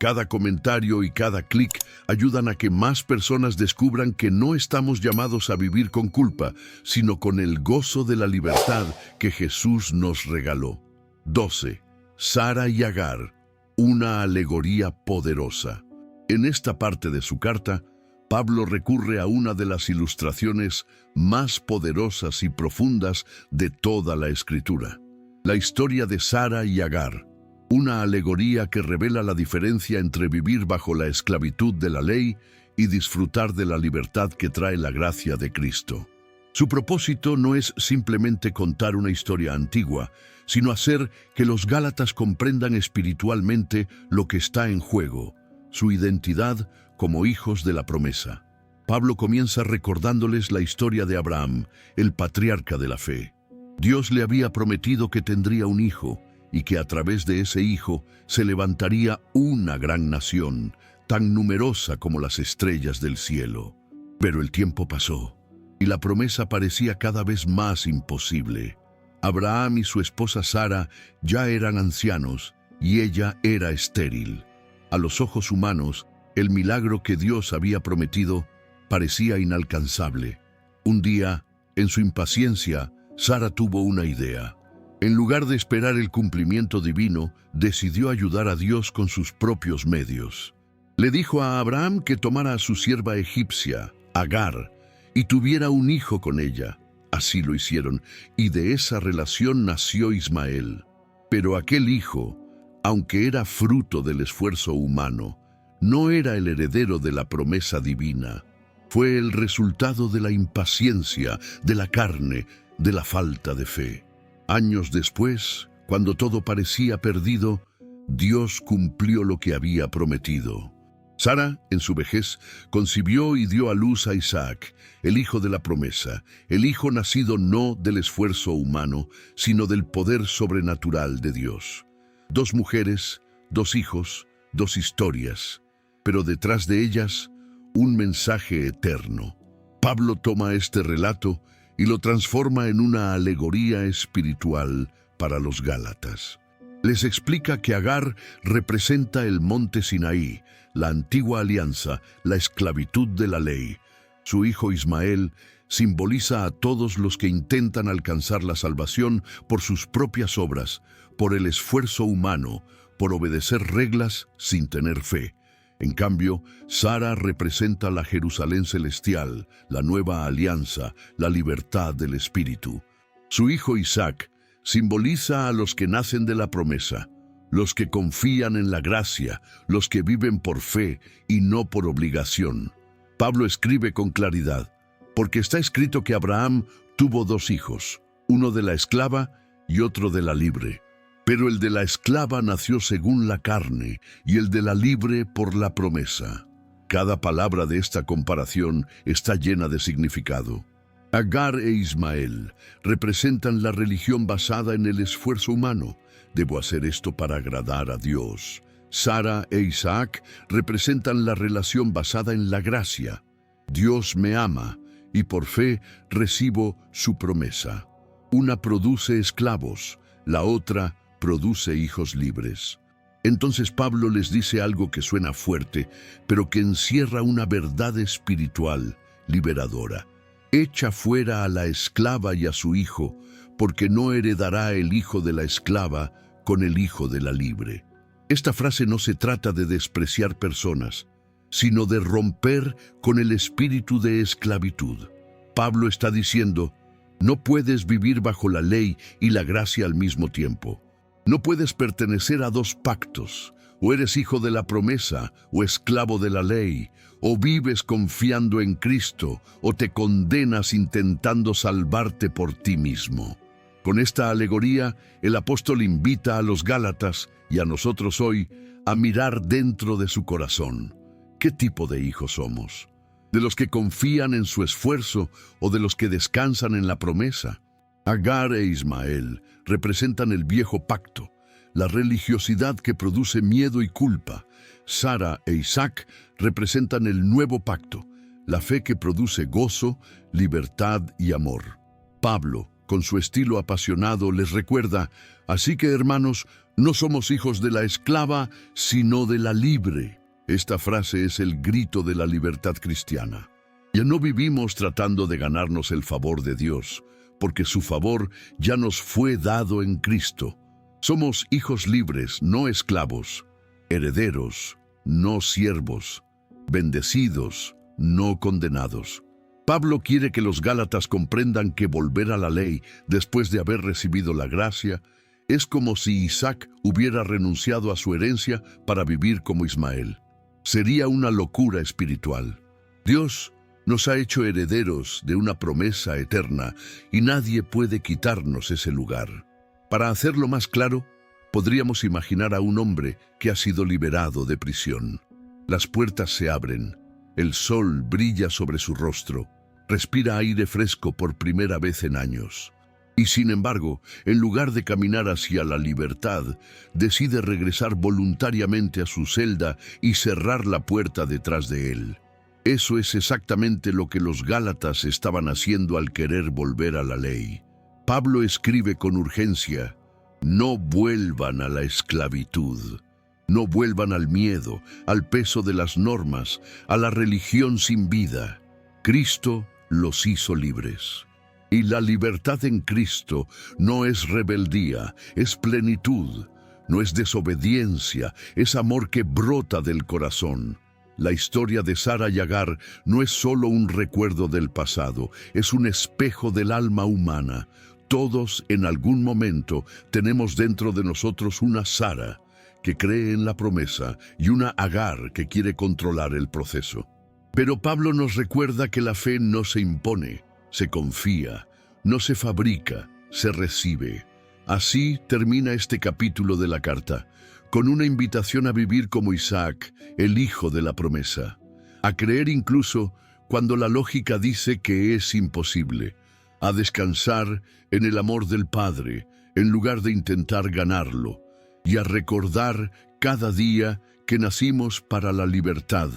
Cada comentario y cada clic ayudan a que más personas descubran que no estamos llamados a vivir con culpa, sino con el gozo de la libertad que Jesús nos regaló. 12. Sara y Agar, una alegoría poderosa. En esta parte de su carta, Pablo recurre a una de las ilustraciones más poderosas y profundas de toda la Escritura. La historia de Sara y Agar, una alegoría que revela la diferencia entre vivir bajo la esclavitud de la ley y disfrutar de la libertad que trae la gracia de Cristo. Su propósito no es simplemente contar una historia antigua, sino hacer que los gálatas comprendan espiritualmente lo que está en juego, su identidad como hijos de la promesa. Pablo comienza recordándoles la historia de Abraham, el patriarca de la fe. Dios le había prometido que tendría un hijo y que a través de ese hijo se levantaría una gran nación, tan numerosa como las estrellas del cielo. Pero el tiempo pasó y la promesa parecía cada vez más imposible. Abraham y su esposa Sara ya eran ancianos y ella era estéril. A los ojos humanos, el milagro que Dios había prometido parecía inalcanzable. Un día, en su impaciencia, Sara tuvo una idea. En lugar de esperar el cumplimiento divino, decidió ayudar a Dios con sus propios medios. Le dijo a Abraham que tomara a su sierva egipcia, Agar, y tuviera un hijo con ella. Así lo hicieron, y de esa relación nació Ismael. Pero aquel hijo, aunque era fruto del esfuerzo humano, no era el heredero de la promesa divina. Fue el resultado de la impaciencia, de la carne, de la falta de fe. Años después, cuando todo parecía perdido, Dios cumplió lo que había prometido. Sara, en su vejez, concibió y dio a luz a Isaac, el hijo de la promesa, el hijo nacido no del esfuerzo humano, sino del poder sobrenatural de Dios. 2 mujeres, 2 hijos, 2 historias, pero detrás de ellas, un mensaje eterno. Pablo toma este relato y lo transforma en una alegoría espiritual para los Gálatas. Les explica que Agar representa el monte Sinaí, la antigua alianza, la esclavitud de la ley. Su hijo Ismael simboliza a todos los que intentan alcanzar la salvación por sus propias obras, por el esfuerzo humano, por obedecer reglas sin tener fe. En cambio, Sara representa la Jerusalén celestial, la nueva alianza, la libertad del espíritu. Su hijo Isaac simboliza a los que nacen de la promesa, los que confían en la gracia, los que viven por fe y no por obligación. Pablo escribe con claridad, porque está escrito que Abraham tuvo 2 hijos, uno de la esclava y otro de la libre. Pero el de la esclava nació según la carne y el de la libre por la promesa. Cada palabra de esta comparación está llena de significado. Agar e Ismael representan la religión basada en el esfuerzo humano. Debo hacer esto para agradar a Dios. Sara e Isaac representan la relación basada en la gracia. Dios me ama y por fe recibo su promesa. Una produce esclavos, la otra produce hijos libres. Entonces Pablo les dice algo que suena fuerte, pero que encierra una verdad espiritual liberadora. Echa fuera a la esclava y a su hijo, porque no heredará el hijo de la esclava con el hijo de la libre. Esta frase no se trata de despreciar personas, sino de romper con el espíritu de esclavitud. Pablo está diciendo, no puedes vivir bajo la ley y la gracia al mismo tiempo. No puedes pertenecer a 2 pactos. O eres hijo de la promesa, o esclavo de la ley, o vives confiando en Cristo, o te condenas intentando salvarte por ti mismo. Con esta alegoría, el apóstol invita a los Gálatas y a nosotros hoy a mirar dentro de su corazón. ¿Qué tipo de hijos somos? ¿De los que confían en su esfuerzo o de los que descansan en la promesa? Agar e Ismael representan el viejo pacto, la religiosidad que produce miedo y culpa. Sara e Isaac representan el nuevo pacto, la fe que produce gozo, libertad y amor. Pablo, con su estilo apasionado, les recuerda, así que hermanos, no somos hijos de la esclava, sino de la libre. Esta frase es el grito de la libertad cristiana. Ya no vivimos tratando de ganarnos el favor de Dios, porque su favor ya nos fue dado en Cristo. Somos hijos libres, no esclavos, herederos, no siervos, bendecidos, no condenados. Pablo quiere que los Gálatas comprendan que volver a la ley después de haber recibido la gracia es como si Isaac hubiera renunciado a su herencia para vivir como Ismael. Sería una locura espiritual. Dios nos ha hecho herederos de una promesa eterna y nadie puede quitarnos ese lugar. Para hacerlo más claro, podríamos imaginar a un hombre que ha sido liberado de prisión. Las puertas se abren, el sol brilla sobre su rostro, respira aire fresco por primera vez en años. Y sin embargo, en lugar de caminar hacia la libertad, decide regresar voluntariamente a su celda y cerrar la puerta detrás de él. Eso es exactamente lo que los Gálatas estaban haciendo al querer volver a la ley. Pablo escribe con urgencia: no vuelvan a la esclavitud, no vuelvan al miedo, al peso de las normas, a la religión sin vida. Cristo los hizo libres. Y la libertad en Cristo no es rebeldía, es plenitud, no es desobediencia, es amor que brota del corazón. La historia de Sara y Agar no es solo un recuerdo del pasado, es un espejo del alma humana. Todos en algún momento tenemos dentro de nosotros una Sara que cree en la promesa y una Agar que quiere controlar el proceso. Pero Pablo nos recuerda que la fe no se impone, se confía, no se fabrica, se recibe. Así termina este capítulo de la carta, con una invitación a vivir como Isaac, el hijo de la promesa, a creer incluso cuando la lógica dice que es imposible, a descansar en el amor del Padre en lugar de intentar ganarlo, y a recordar cada día que nacimos para la libertad,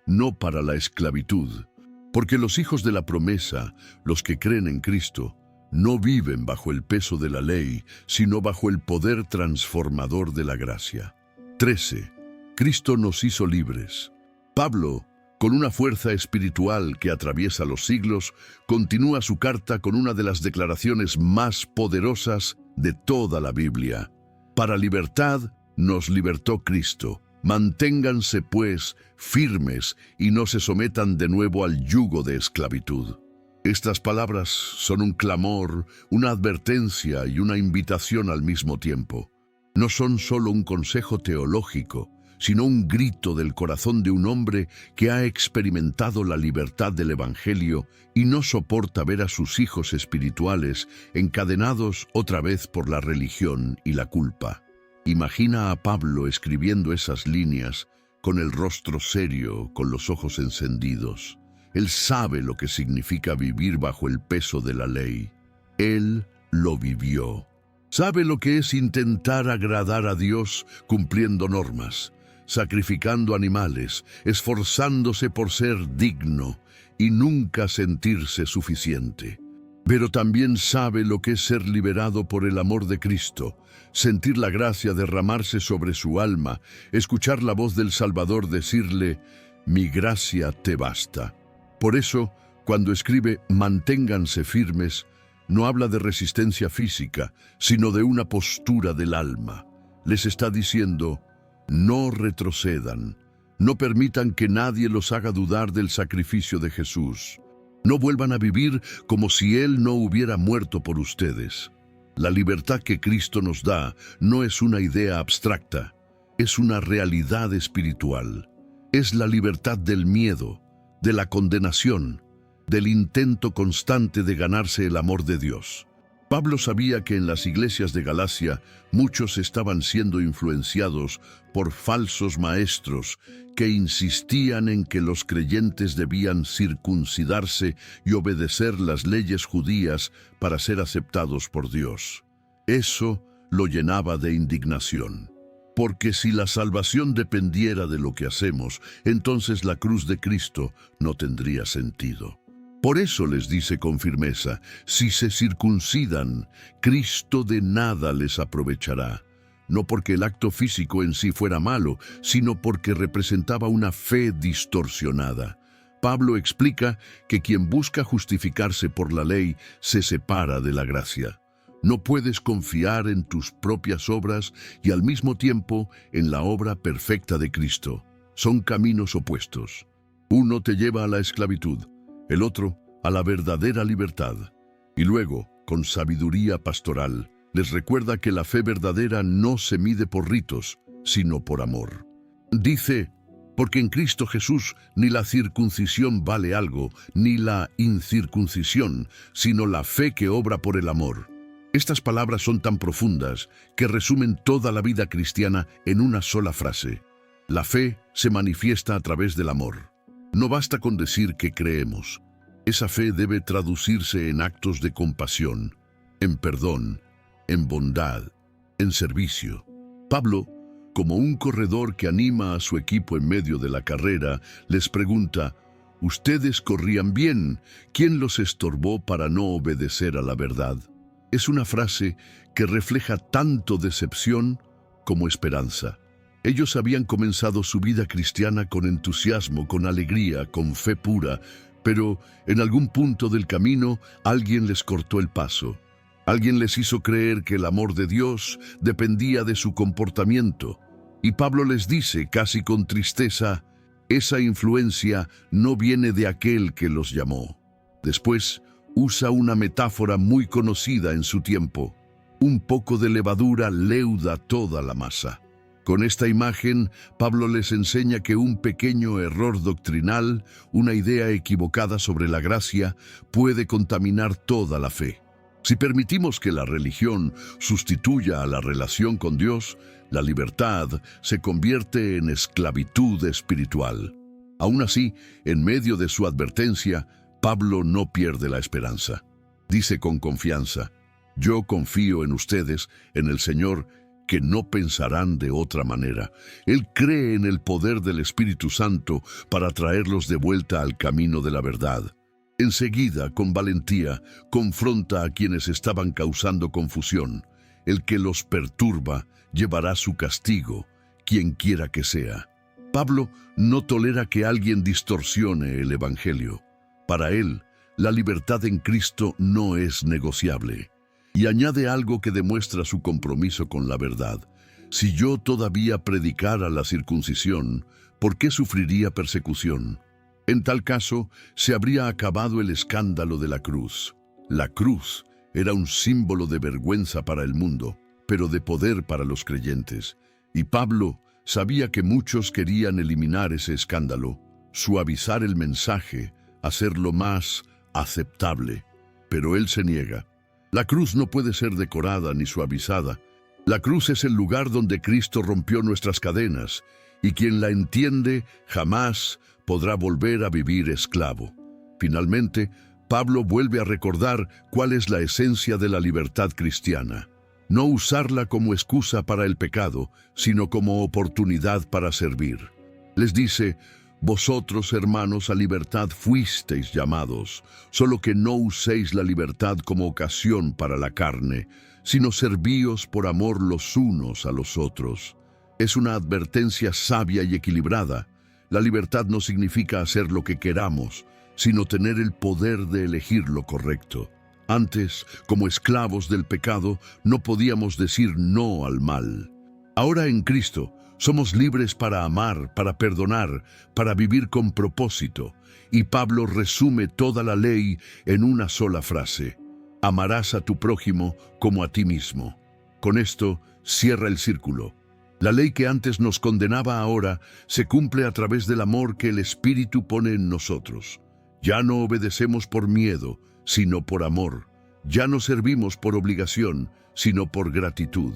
no para la esclavitud. Porque los hijos de la promesa, los que creen en Cristo, no viven bajo el peso de la ley, sino bajo el poder transformador de la gracia. 13. Cristo nos hizo libres. Pablo, con una fuerza espiritual que atraviesa los siglos, continúa su carta con una de las declaraciones más poderosas de toda la Biblia. Para libertad nos libertó Cristo. Manténganse, pues, firmes y no se sometan de nuevo al yugo de esclavitud. Estas palabras son un clamor, una advertencia y una invitación al mismo tiempo. No son solo un consejo teológico, sino un grito del corazón de un hombre que ha experimentado la libertad del Evangelio y no soporta ver a sus hijos espirituales encadenados otra vez por la religión y la culpa. Imagina a Pablo escribiendo esas líneas, con el rostro serio, con los ojos encendidos. Él sabe lo que significa vivir bajo el peso de la ley. Él lo vivió. Sabe lo que es intentar agradar a Dios cumpliendo normas, sacrificando animales, esforzándose por ser digno y nunca sentirse suficiente. Pero también sabe lo que es ser liberado por el amor de Cristo, sentir la gracia derramarse sobre su alma, escuchar la voz del Salvador decirle: mi gracia te basta. Por eso, cuando escribe manténganse firmes, no habla de resistencia física, sino de una postura del alma. Les está diciendo: no retrocedan, no permitan que nadie los haga dudar del sacrificio de Jesús. No vuelvan a vivir como si Él no hubiera muerto por ustedes. La libertad que Cristo nos da no es una idea abstracta, es una realidad espiritual. Es la libertad del miedo, de la condenación, del intento constante de ganarse el amor de Dios. Pablo sabía que en las iglesias de Galacia muchos estaban siendo influenciados por falsos maestros que insistían en que los creyentes debían circuncidarse y obedecer las leyes judías para ser aceptados por Dios. Eso lo llenaba de indignación. Porque si la salvación dependiera de lo que hacemos, entonces la cruz de Cristo no tendría sentido. Por eso les dice con firmeza: si se circuncidan, Cristo de nada les aprovechará. No porque el acto físico en sí fuera malo, sino porque representaba una fe distorsionada. Pablo explica que quien busca justificarse por la ley se separa de la gracia. No puedes confiar en tus propias obras y al mismo tiempo en la obra perfecta de Cristo. Son caminos opuestos. Uno te lleva a la esclavitud, el otro a la verdadera libertad. Y luego, con sabiduría pastoral, les recuerda que la fe verdadera no se mide por ritos, sino por amor. Dice: porque en Cristo Jesús ni la circuncisión vale algo, ni la incircuncisión, sino la fe que obra por el amor. Estas palabras son tan profundas que resumen toda la vida cristiana en una sola frase. La fe se manifiesta a través del amor. No basta con decir que creemos. Esa fe debe traducirse en actos de compasión, en perdón, en bondad, en servicio. Pablo, como un corredor que anima a su equipo en medio de la carrera, les pregunta: Ustedes corrían bien. ¿Quién los estorbó para no obedecer a la verdad? Es una frase que refleja tanto decepción como esperanza. Ellos habían comenzado su vida cristiana con entusiasmo, con alegría, con fe pura, pero en algún punto del camino alguien les cortó el paso. Alguien les hizo creer que el amor de Dios dependía de su comportamiento. Y Pablo les dice, casi con tristeza, esa influencia no viene de aquel que los llamó. Después, usa una metáfora muy conocida en su tiempo. Un poco de levadura leuda toda la masa. Con esta imagen, Pablo les enseña que un pequeño error doctrinal, una idea equivocada sobre la gracia, puede contaminar toda la fe. Si permitimos que la religión sustituya a la relación con Dios, la libertad se convierte en esclavitud espiritual. Aún así, en medio de su advertencia, Pablo no pierde la esperanza. Dice con confianza, yo confío en ustedes, en el Señor, que no pensarán de otra manera. Él cree en el poder del Espíritu Santo para traerlos de vuelta al camino de la verdad. Enseguida, con valentía, confronta a quienes estaban causando confusión. El que los perturba llevará su castigo, quien quiera que sea. Pablo no tolera que alguien distorsione el Evangelio. Para él, la libertad en Cristo no es negociable. Y añade algo que demuestra su compromiso con la verdad. Si yo todavía predicara la circuncisión, ¿por qué sufriría persecución? En tal caso, se habría acabado el escándalo de la cruz. La cruz era un símbolo de vergüenza para el mundo, pero de poder para los creyentes. Y Pablo sabía que muchos querían eliminar ese escándalo, suavizar el mensaje, hacerlo más aceptable. Pero él se niega. La cruz no puede ser decorada ni suavizada. La cruz es el lugar donde Cristo rompió nuestras cadenas, y quien la entiende jamás podrá volver a vivir esclavo. Finalmente, Pablo vuelve a recordar cuál es la esencia de la libertad cristiana. No usarla como excusa para el pecado, sino como oportunidad para servir. Les dice, vosotros, hermanos, a libertad fuisteis llamados, solo que no uséis la libertad como ocasión para la carne, sino servíos por amor los unos a los otros. Es una advertencia sabia y equilibrada. La libertad no significa hacer lo que queramos, sino tener el poder de elegir lo correcto. Antes, como esclavos del pecado, no podíamos decir no al mal. Ahora en Cristo, somos libres para amar, para perdonar, para vivir con propósito. Y Pablo resume toda la ley en una sola frase. Amarás a tu prójimo como a ti mismo. Con esto, cierra el círculo. La ley que antes nos condenaba ahora se cumple a través del amor que el Espíritu pone en nosotros. Ya no obedecemos por miedo, sino por amor. Ya no servimos por obligación, sino por gratitud.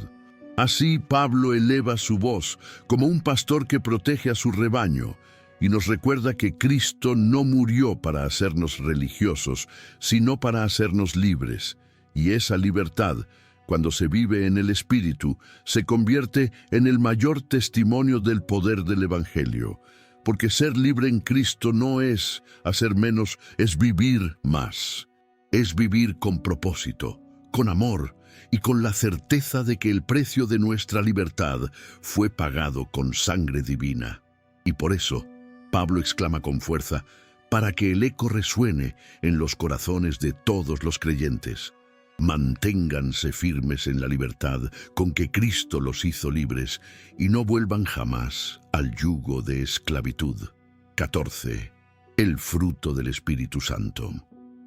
Así Pablo eleva su voz como un pastor que protege a su rebaño y nos recuerda que Cristo no murió para hacernos religiosos, sino para hacernos libres. Y esa libertad, cuando se vive en el Espíritu, se convierte en el mayor testimonio del poder del Evangelio. Porque ser libre en Cristo no es hacer menos, es vivir más. Es vivir con propósito, con amor y con la certeza de que el precio de nuestra libertad fue pagado con sangre divina. Y por eso, Pablo exclama con fuerza, para que el eco resuene en los corazones de todos los creyentes. Manténganse firmes en la libertad con que Cristo los hizo libres y no vuelvan jamás al yugo de esclavitud. 14. El fruto del Espíritu Santo.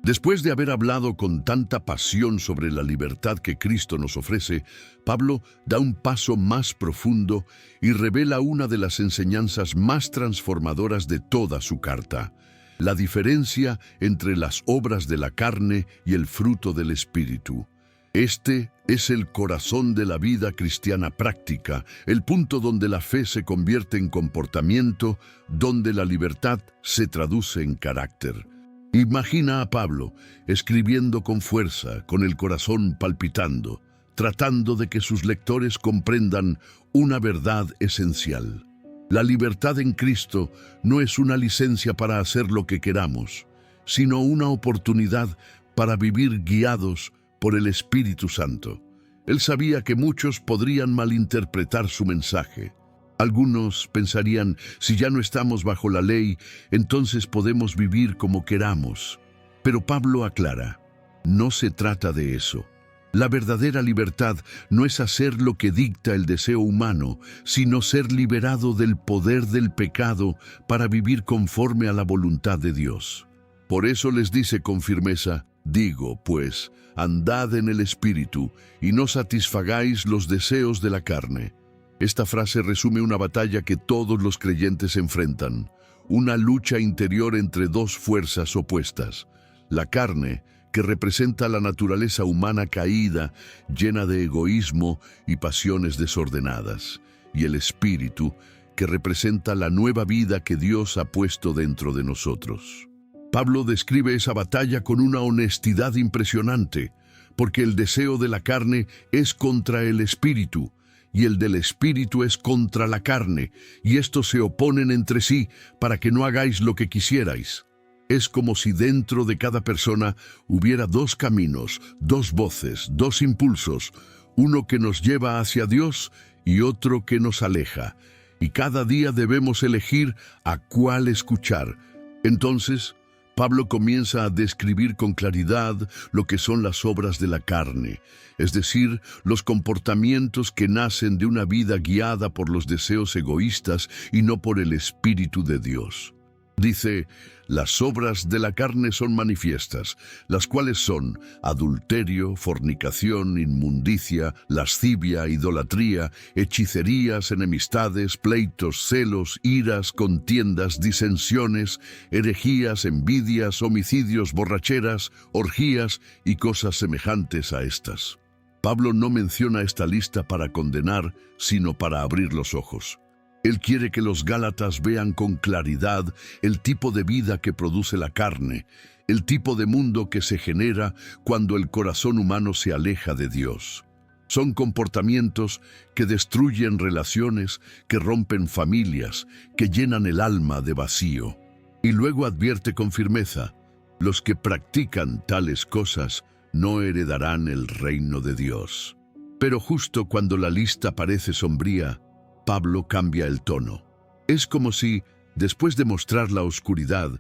Después de haber hablado con tanta pasión sobre la libertad que Cristo nos ofrece, Pablo da un paso más profundo y revela una de las enseñanzas más transformadoras de toda su carta: la diferencia entre las obras de la carne y el fruto del Espíritu. Este es el corazón de la vida cristiana práctica, el punto donde la fe se convierte en comportamiento, donde la libertad se traduce en carácter. Imagina a Pablo escribiendo con fuerza, con el corazón palpitando, tratando de que sus lectores comprendan una verdad esencial. La libertad en Cristo no es una licencia para hacer lo que queramos, sino una oportunidad para vivir guiados por el Espíritu Santo. Él sabía que muchos podrían malinterpretar su mensaje. Algunos pensarían, si ya no estamos bajo la ley, entonces podemos vivir como queramos. Pero Pablo aclara, no se trata de eso. La verdadera libertad no es hacer lo que dicta el deseo humano, sino ser liberado del poder del pecado para vivir conforme a la voluntad de Dios. Por eso les dice con firmeza, digo, pues, andad en el Espíritu y no satisfagáis los deseos de la carne. Esta frase resume una batalla que todos los creyentes enfrentan, una lucha interior entre dos fuerzas opuestas. La carne, que representa la naturaleza humana caída, llena de egoísmo y pasiones desordenadas, y el Espíritu, que representa la nueva vida que Dios ha puesto dentro de nosotros. Pablo describe esa batalla con una honestidad impresionante, porque el deseo de la carne es contra el Espíritu, y el del Espíritu es contra la carne, y estos se oponen entre sí para que no hagáis lo que quisierais. Es como si dentro de cada persona hubiera dos caminos, dos voces, dos impulsos, uno que nos lleva hacia Dios y otro que nos aleja. Y cada día debemos elegir a cuál escuchar. Entonces, Pablo comienza a describir con claridad lo que son las obras de la carne, es decir, los comportamientos que nacen de una vida guiada por los deseos egoístas y no por el Espíritu de Dios. Dice, las obras de la carne son manifiestas, las cuales son adulterio, fornicación, inmundicia, lascivia, idolatría, hechicerías, enemistades, pleitos, celos, iras, contiendas, disensiones, herejías, envidias, homicidios, borracheras, orgías y cosas semejantes a estas. Pablo no menciona esta lista para condenar, sino para abrir los ojos. Él quiere que los gálatas vean con claridad el tipo de vida que produce la carne, el tipo de mundo que se genera cuando el corazón humano se aleja de Dios. Son comportamientos que destruyen relaciones, que rompen familias, que llenan el alma de vacío. Y luego advierte con firmeza, los que practican tales cosas no heredarán el reino de Dios. Pero justo cuando la lista parece sombría, Pablo cambia el tono. Es como si, después de mostrar la oscuridad,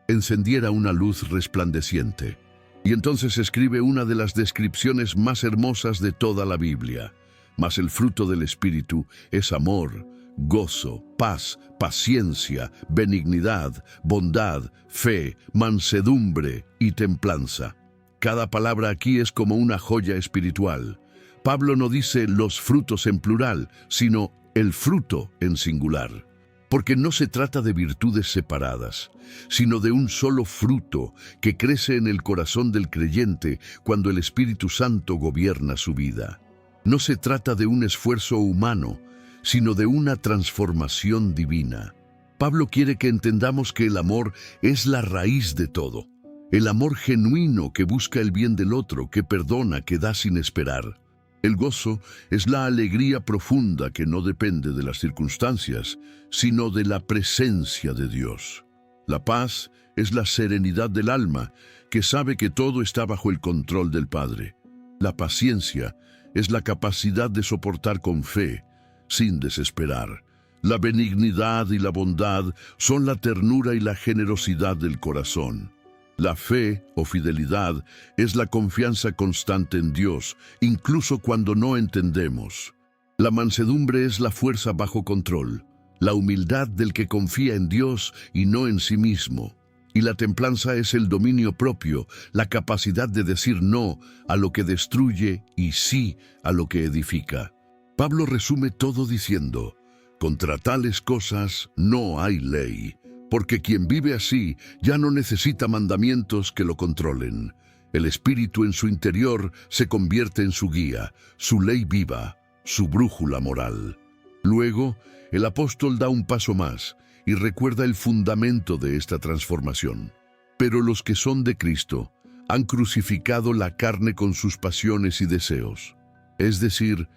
encendiera una luz resplandeciente. Y entonces escribe una de las descripciones más hermosas de toda la Biblia. Mas el fruto del Espíritu es amor, gozo, paz, paciencia, benignidad, bondad, fe, mansedumbre y templanza. Cada palabra aquí es como una joya espiritual. Pablo no dice los frutos en plural, sino el fruto en singular, porque no se trata de virtudes separadas, sino de un solo fruto que crece en el corazón del creyente cuando el Espíritu Santo gobierna su vida. No se trata de un esfuerzo humano, sino de una transformación divina. Pablo quiere que entendamos que el amor es la raíz de todo, el amor genuino que busca el bien del otro, que perdona, que da sin esperar. El gozo es la alegría profunda que no depende de las circunstancias, sino de la presencia de Dios. La paz es la serenidad del alma, que sabe que todo está bajo el control del Padre. La paciencia es la capacidad de soportar con fe, sin desesperar. La benignidad y la bondad son la ternura y la generosidad del corazón. La fe o fidelidad es la confianza constante en Dios, incluso cuando no entendemos. La mansedumbre es la fuerza bajo control, la humildad del que confía en Dios y no en sí mismo. Y la templanza es el dominio propio, la capacidad de decir no a lo que destruye y sí a lo que edifica. Pablo resume todo diciendo, contra tales cosas no hay ley. Porque quien vive así ya no necesita mandamientos que lo controlen. El Espíritu en su interior se convierte en su guía, su ley viva, su brújula moral. Luego, el apóstol da un paso más y recuerda el fundamento de esta transformación. Pero los que son de Cristo han crucificado la carne con sus pasiones y deseos. Es decir,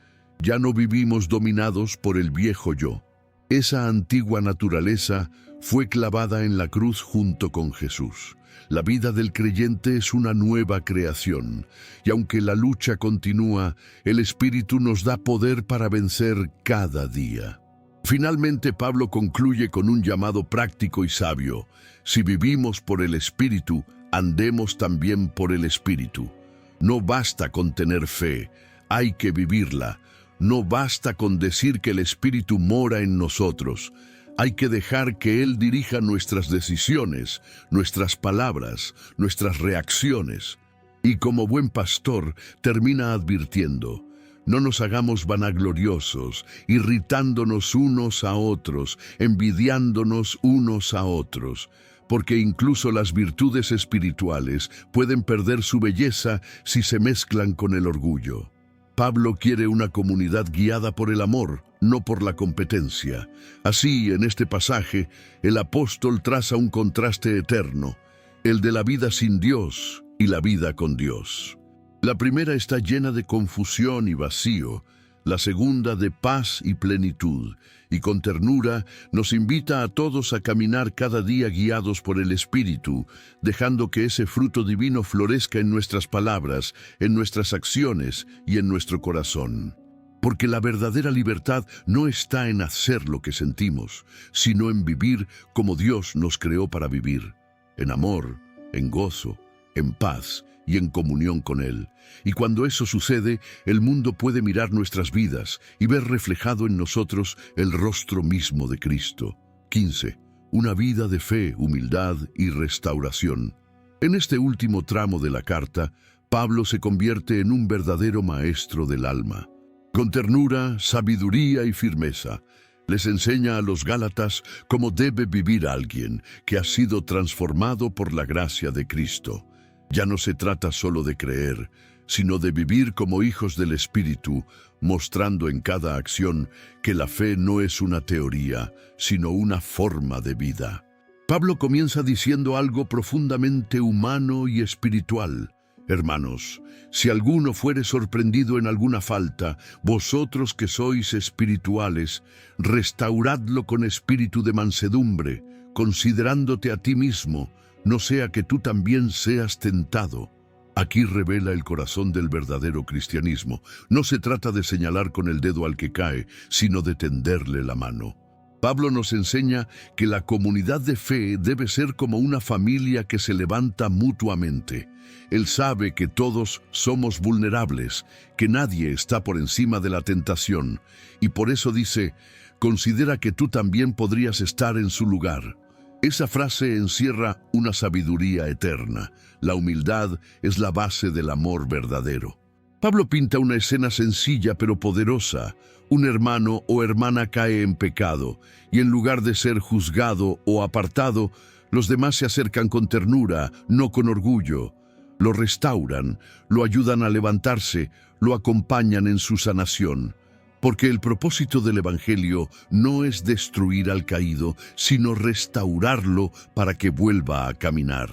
ya no vivimos dominados por el viejo yo. Esa antigua naturaleza fue clavada en la cruz junto con Jesús. La vida del creyente es una nueva creación, y aunque la lucha continúa, el Espíritu nos da poder para vencer cada día. Finalmente, Pablo concluye con un llamado práctico y sabio. Si vivimos por el Espíritu, andemos también por el Espíritu. No basta con tener fe, hay que vivirla. No basta con decir que el Espíritu mora en nosotros. Hay que dejar que Él dirija nuestras decisiones, nuestras palabras, nuestras reacciones. Y como buen pastor, termina advirtiendo: no nos hagamos vanagloriosos, irritándonos unos a otros, envidiándonos unos a otros, porque incluso las virtudes espirituales pueden perder su belleza si se mezclan con el orgullo. Pablo quiere una comunidad guiada por el amor, no por la competencia. Así, en este pasaje, el apóstol traza un contraste eterno, el de la vida sin Dios y la vida con Dios. La primera está llena de confusión y vacío, la segunda de paz y plenitud, y con ternura nos invita a todos a caminar cada día guiados por el Espíritu, dejando que ese fruto divino florezca en nuestras palabras, en nuestras acciones y en nuestro corazón. Porque la verdadera libertad no está en hacer lo que sentimos, sino en vivir como Dios nos creó para vivir, en amor, en gozo, en paz y en comunión con Él. Y cuando eso sucede, el mundo puede mirar nuestras vidas y ver reflejado en nosotros el rostro mismo de Cristo. 15. Una vida de fe, humildad y restauración. En este último tramo de la carta, Pablo se convierte en un verdadero maestro del alma. Con ternura, sabiduría y firmeza, les enseña a los Gálatas cómo debe vivir alguien que ha sido transformado por la gracia de Cristo. Ya no se trata solo de creer, sino de vivir como hijos del Espíritu, mostrando en cada acción que la fe no es una teoría, sino una forma de vida. Pablo comienza diciendo algo profundamente humano y espiritual. Hermanos, si alguno fuere sorprendido en alguna falta, vosotros que sois espirituales, restauradlo con espíritu de mansedumbre, considerándote a ti mismo, no sea que tú también seas tentado. Aquí revela el corazón del verdadero cristianismo. No se trata de señalar con el dedo al que cae, sino de tenderle la mano. Pablo nos enseña que la comunidad de fe debe ser como una familia que se levanta mutuamente. Él sabe que todos somos vulnerables, que nadie está por encima de la tentación, y por eso dice: considera que tú también podrías estar en su lugar. Esa frase encierra una sabiduría eterna. La humildad es la base del amor verdadero. Pablo pinta una escena sencilla pero poderosa. Un hermano o hermana cae en pecado, y en lugar de ser juzgado o apartado, los demás se acercan con ternura, no con orgullo. Lo restauran, lo ayudan a levantarse, lo acompañan en su sanación. Porque el propósito del Evangelio no es destruir al caído, sino restaurarlo para que vuelva a caminar.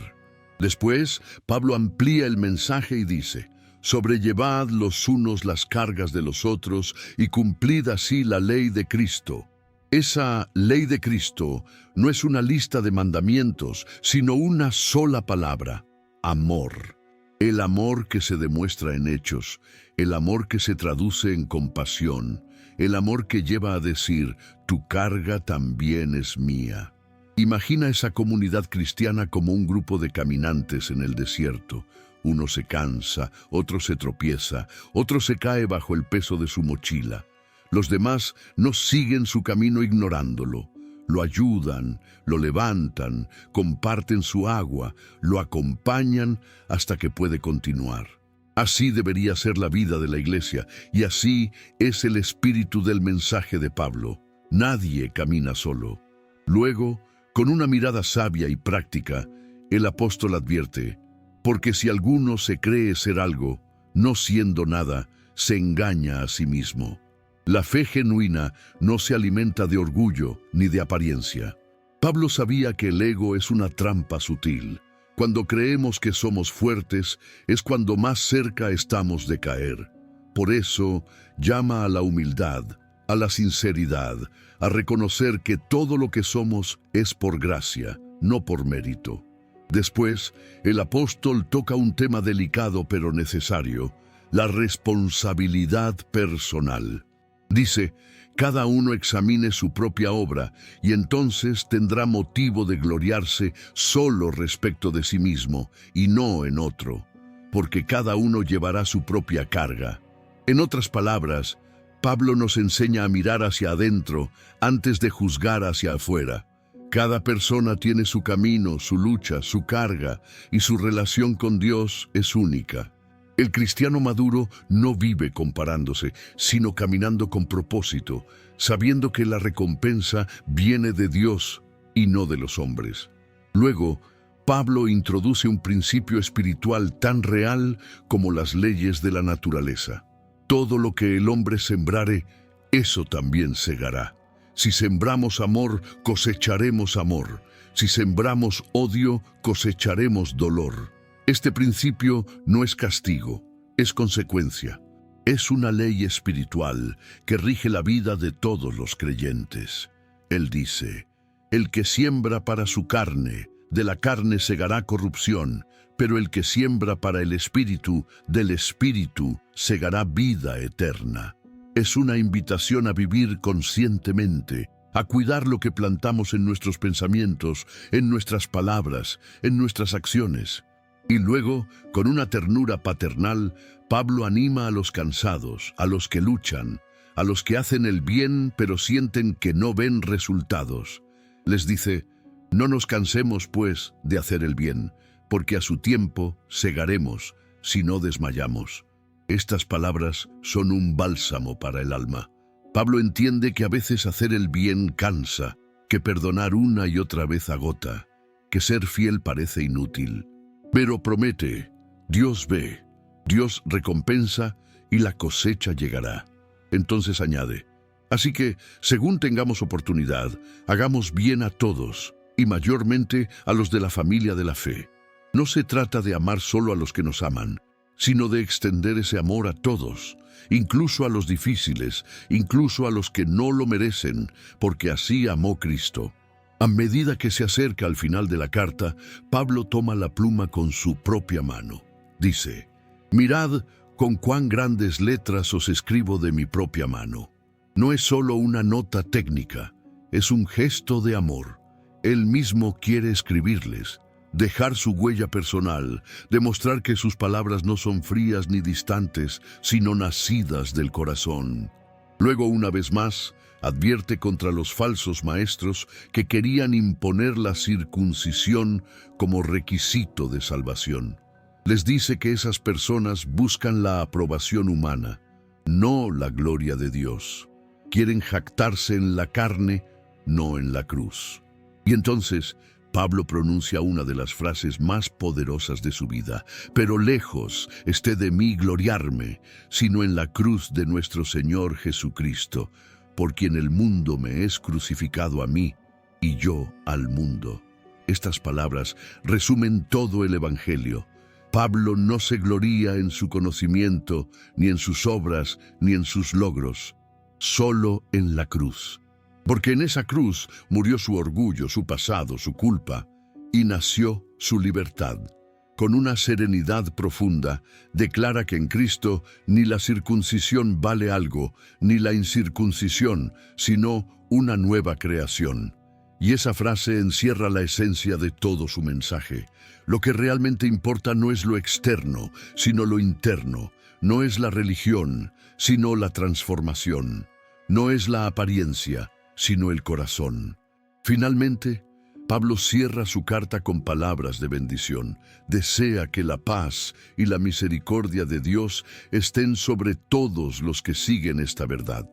Después, Pablo amplía el mensaje y dice: sobrellevad los unos las cargas de los otros y cumplid así la ley de Cristo. Esa ley de Cristo no es una lista de mandamientos, sino una sola palabra: amor. El amor que se demuestra en hechos, el amor que se traduce en compasión, el amor que lleva a decir: tu carga también es mía. Imagina esa comunidad cristiana como un grupo de caminantes en el desierto. Uno se cansa, otro se tropieza, otro se cae bajo el peso de su mochila. Los demás no siguen su camino ignorándolo. Lo ayudan, lo levantan, comparten su agua, lo acompañan hasta que puede continuar. Así debería ser la vida de la iglesia, y así es el espíritu del mensaje de Pablo. Nadie camina solo. Luego, con una mirada sabia y práctica, el apóstol advierte: porque si alguno se cree ser algo, no siendo nada, se engaña a sí mismo. La fe genuina no se alimenta de orgullo ni de apariencia. Pablo sabía que el ego es una trampa sutil. Cuando creemos que somos fuertes, es cuando más cerca estamos de caer. Por eso llama a la humildad, a la sinceridad, a reconocer que todo lo que somos es por gracia, no por mérito. Después, el apóstol toca un tema delicado pero necesario: la responsabilidad personal. Dice: cada uno examine su propia obra y entonces tendrá motivo de gloriarse solo respecto de sí mismo y no en otro, porque cada uno llevará su propia carga. En otras palabras, Pablo nos enseña a mirar hacia adentro antes de juzgar hacia afuera. Cada persona tiene su camino, su lucha, su carga, y su relación con Dios es única. El cristiano maduro no vive comparándose, sino caminando con propósito, sabiendo que la recompensa viene de Dios y no de los hombres. Luego, Pablo introduce un principio espiritual tan real como las leyes de la naturaleza. Todo lo que el hombre sembrare, eso también segará. Si sembramos amor, cosecharemos amor. Si sembramos odio, cosecharemos dolor. Este principio no es castigo, es consecuencia. Es una ley espiritual que rige la vida de todos los creyentes. Él dice: el que siembra para su carne, de la carne segará corrupción, pero el que siembra para el Espíritu, del Espíritu segará vida eterna. Es una invitación a vivir conscientemente, a cuidar lo que plantamos en nuestros pensamientos, en nuestras palabras, en nuestras acciones. Y luego, con una ternura paternal, Pablo anima a los cansados, a los que luchan, a los que hacen el bien pero sienten que no ven resultados. Les dice: no nos cansemos, pues, de hacer el bien, porque a su tiempo segaremos si no desmayamos. Estas palabras son un bálsamo para el alma. Pablo entiende que a veces hacer el bien cansa, que perdonar una y otra vez agota, que ser fiel parece inútil. Pero promete: Dios ve, Dios recompensa y la cosecha llegará. Entonces añade: así que, según tengamos oportunidad, hagamos bien a todos, y mayormente a los de la familia de la fe. No se trata de amar solo a los que nos aman, sino de extender ese amor a todos, incluso a los difíciles, incluso a los que no lo merecen, porque así amó Cristo. A medida que se acerca al final de la carta, Pablo toma la pluma con su propia mano. Dice: mirad con cuán grandes letras os escribo de mi propia mano. No es solo una nota técnica, es un gesto de amor. Él mismo quiere escribirles, dejar su huella personal, demostrar que sus palabras no son frías ni distantes, sino nacidas del corazón. Luego, una vez más, advierte contra los falsos maestros que querían imponer la circuncisión como requisito de salvación. Les dice que esas personas buscan la aprobación humana, no la gloria de Dios. Quieren jactarse en la carne, no en la cruz. Y entonces Pablo pronuncia una de las frases más poderosas de su vida: pero lejos esté de mí gloriarme, sino en la cruz de nuestro Señor Jesucristo, por quien el mundo me es crucificado a mí y yo al mundo. Estas palabras resumen todo el Evangelio. Pablo no se gloría en su conocimiento, ni en sus obras, ni en sus logros, solo en la cruz. Porque en esa cruz murió su orgullo, su pasado, su culpa, y nació su libertad. Con una serenidad profunda, declara que en Cristo ni la circuncisión vale algo, ni la incircuncisión, sino una nueva creación. Y esa frase encierra la esencia de todo su mensaje. Lo que realmente importa no es lo externo, sino lo interno. No es la religión, sino la transformación. No es la apariencia, sino el corazón. Finalmente, Pablo cierra su carta con palabras de bendición. Desea que la paz y la misericordia de Dios estén sobre todos los que siguen esta verdad.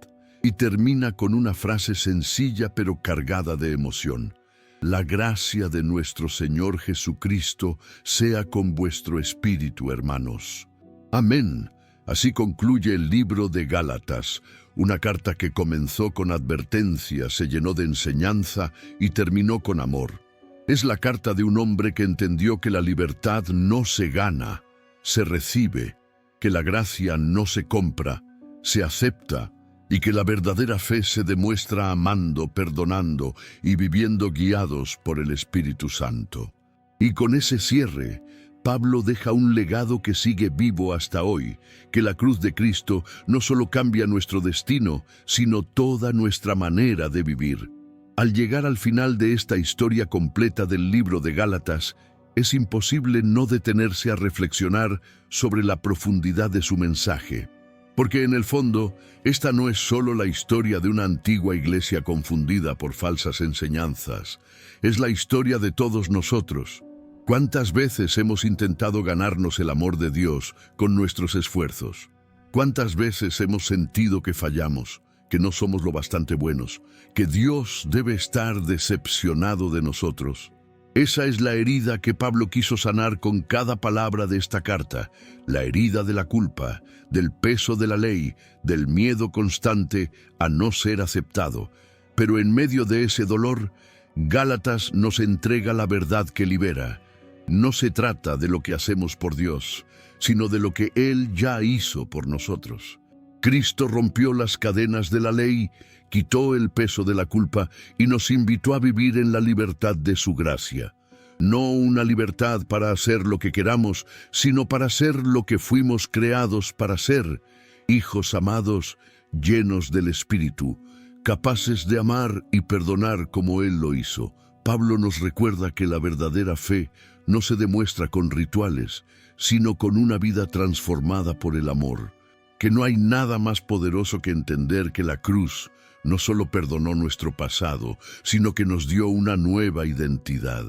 Y termina con una frase sencilla pero cargada de emoción: la gracia de nuestro Señor Jesucristo sea con vuestro espíritu, hermanos. Amén. Así concluye el libro de Gálatas, una carta que comenzó con advertencia, se llenó de enseñanza y terminó con amor. Es la carta de un hombre que entendió que la libertad no se gana, se recibe, que la gracia no se compra, se acepta, y que la verdadera fe se demuestra amando, perdonando y viviendo guiados por el Espíritu Santo. Y con ese cierre, Pablo deja un legado que sigue vivo hasta hoy, que la cruz de Cristo no solo cambia nuestro destino, sino toda nuestra manera de vivir. Al llegar al final de esta historia completa del libro de Gálatas, es imposible no detenerse a reflexionar sobre la profundidad de su mensaje. Porque en el fondo, esta no es solo la historia de una antigua iglesia confundida por falsas enseñanzas, es la historia de todos nosotros. ¿Cuántas veces hemos intentado ganarnos el amor de Dios con nuestros esfuerzos? ¿Cuántas veces hemos sentido que fallamos, que no somos lo bastante buenos, que Dios debe estar decepcionado de nosotros? Esa es la herida que Pablo quiso sanar con cada palabra de esta carta, la herida de la culpa, del peso de la ley, del miedo constante a no ser aceptado. Pero en medio de ese dolor, Gálatas nos entrega la verdad que libera. No se trata de lo que hacemos por Dios, sino de lo que Él ya hizo por nosotros. Cristo rompió las cadenas de la ley, quitó el peso de la culpa y nos invitó a vivir en la libertad de su gracia. No una libertad para hacer lo que queramos, sino para ser lo que fuimos creados para ser, hijos amados, llenos del Espíritu, capaces de amar y perdonar como Él lo hizo. Pablo nos recuerda que la verdadera fe no se demuestra con rituales, sino con una vida transformada por el amor. Que no hay nada más poderoso que entender que la cruz no solo perdonó nuestro pasado, sino que nos dio una nueva identidad.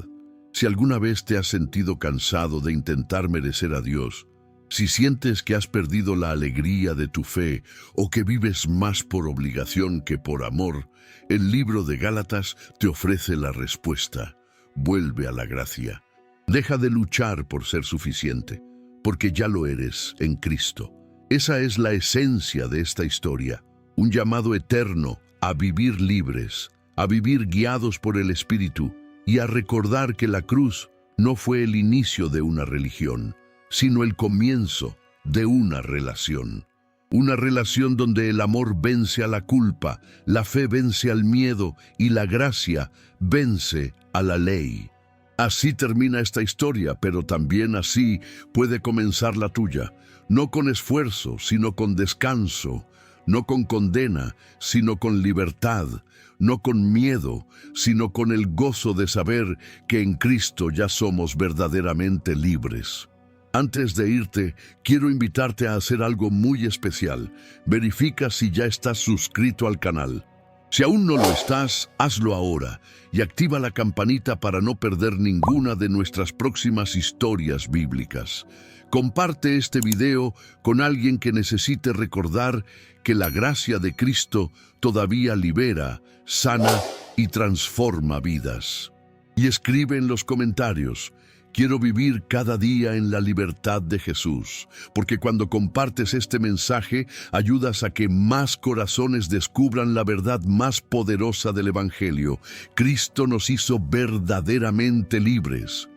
Si alguna vez te has sentido cansado de intentar merecer a Dios, si sientes que has perdido la alegría de tu fe o que vives más por obligación que por amor, el libro de Gálatas te ofrece la respuesta. Vuelve a la gracia. Deja de luchar por ser suficiente, porque ya lo eres en Cristo. Esa es la esencia de esta historia, un llamado eterno a vivir libres, a vivir guiados por el Espíritu y a recordar que la cruz no fue el inicio de una religión, sino el comienzo de una relación. Una relación donde el amor vence a la culpa, la fe vence al miedo y la gracia vence a la ley. Así termina esta historia, pero también así puede comenzar la tuya. No con esfuerzo, sino con descanso. No con condena, sino con libertad. No con miedo, sino con el gozo de saber que en Cristo ya somos verdaderamente libres. Antes de irte, quiero invitarte a hacer algo muy especial. Verifica si ya estás suscrito al canal. Si aún no lo estás, hazlo ahora y activa la campanita para no perder ninguna de nuestras próximas historias bíblicas. Comparte este video con alguien que necesite recordar que la gracia de Cristo todavía libera, sana y transforma vidas. Y escribe en los comentarios: quiero vivir cada día en la libertad de Jesús, porque cuando compartes este mensaje, ayudas a que más corazones descubran la verdad más poderosa del Evangelio. Cristo nos hizo verdaderamente libres.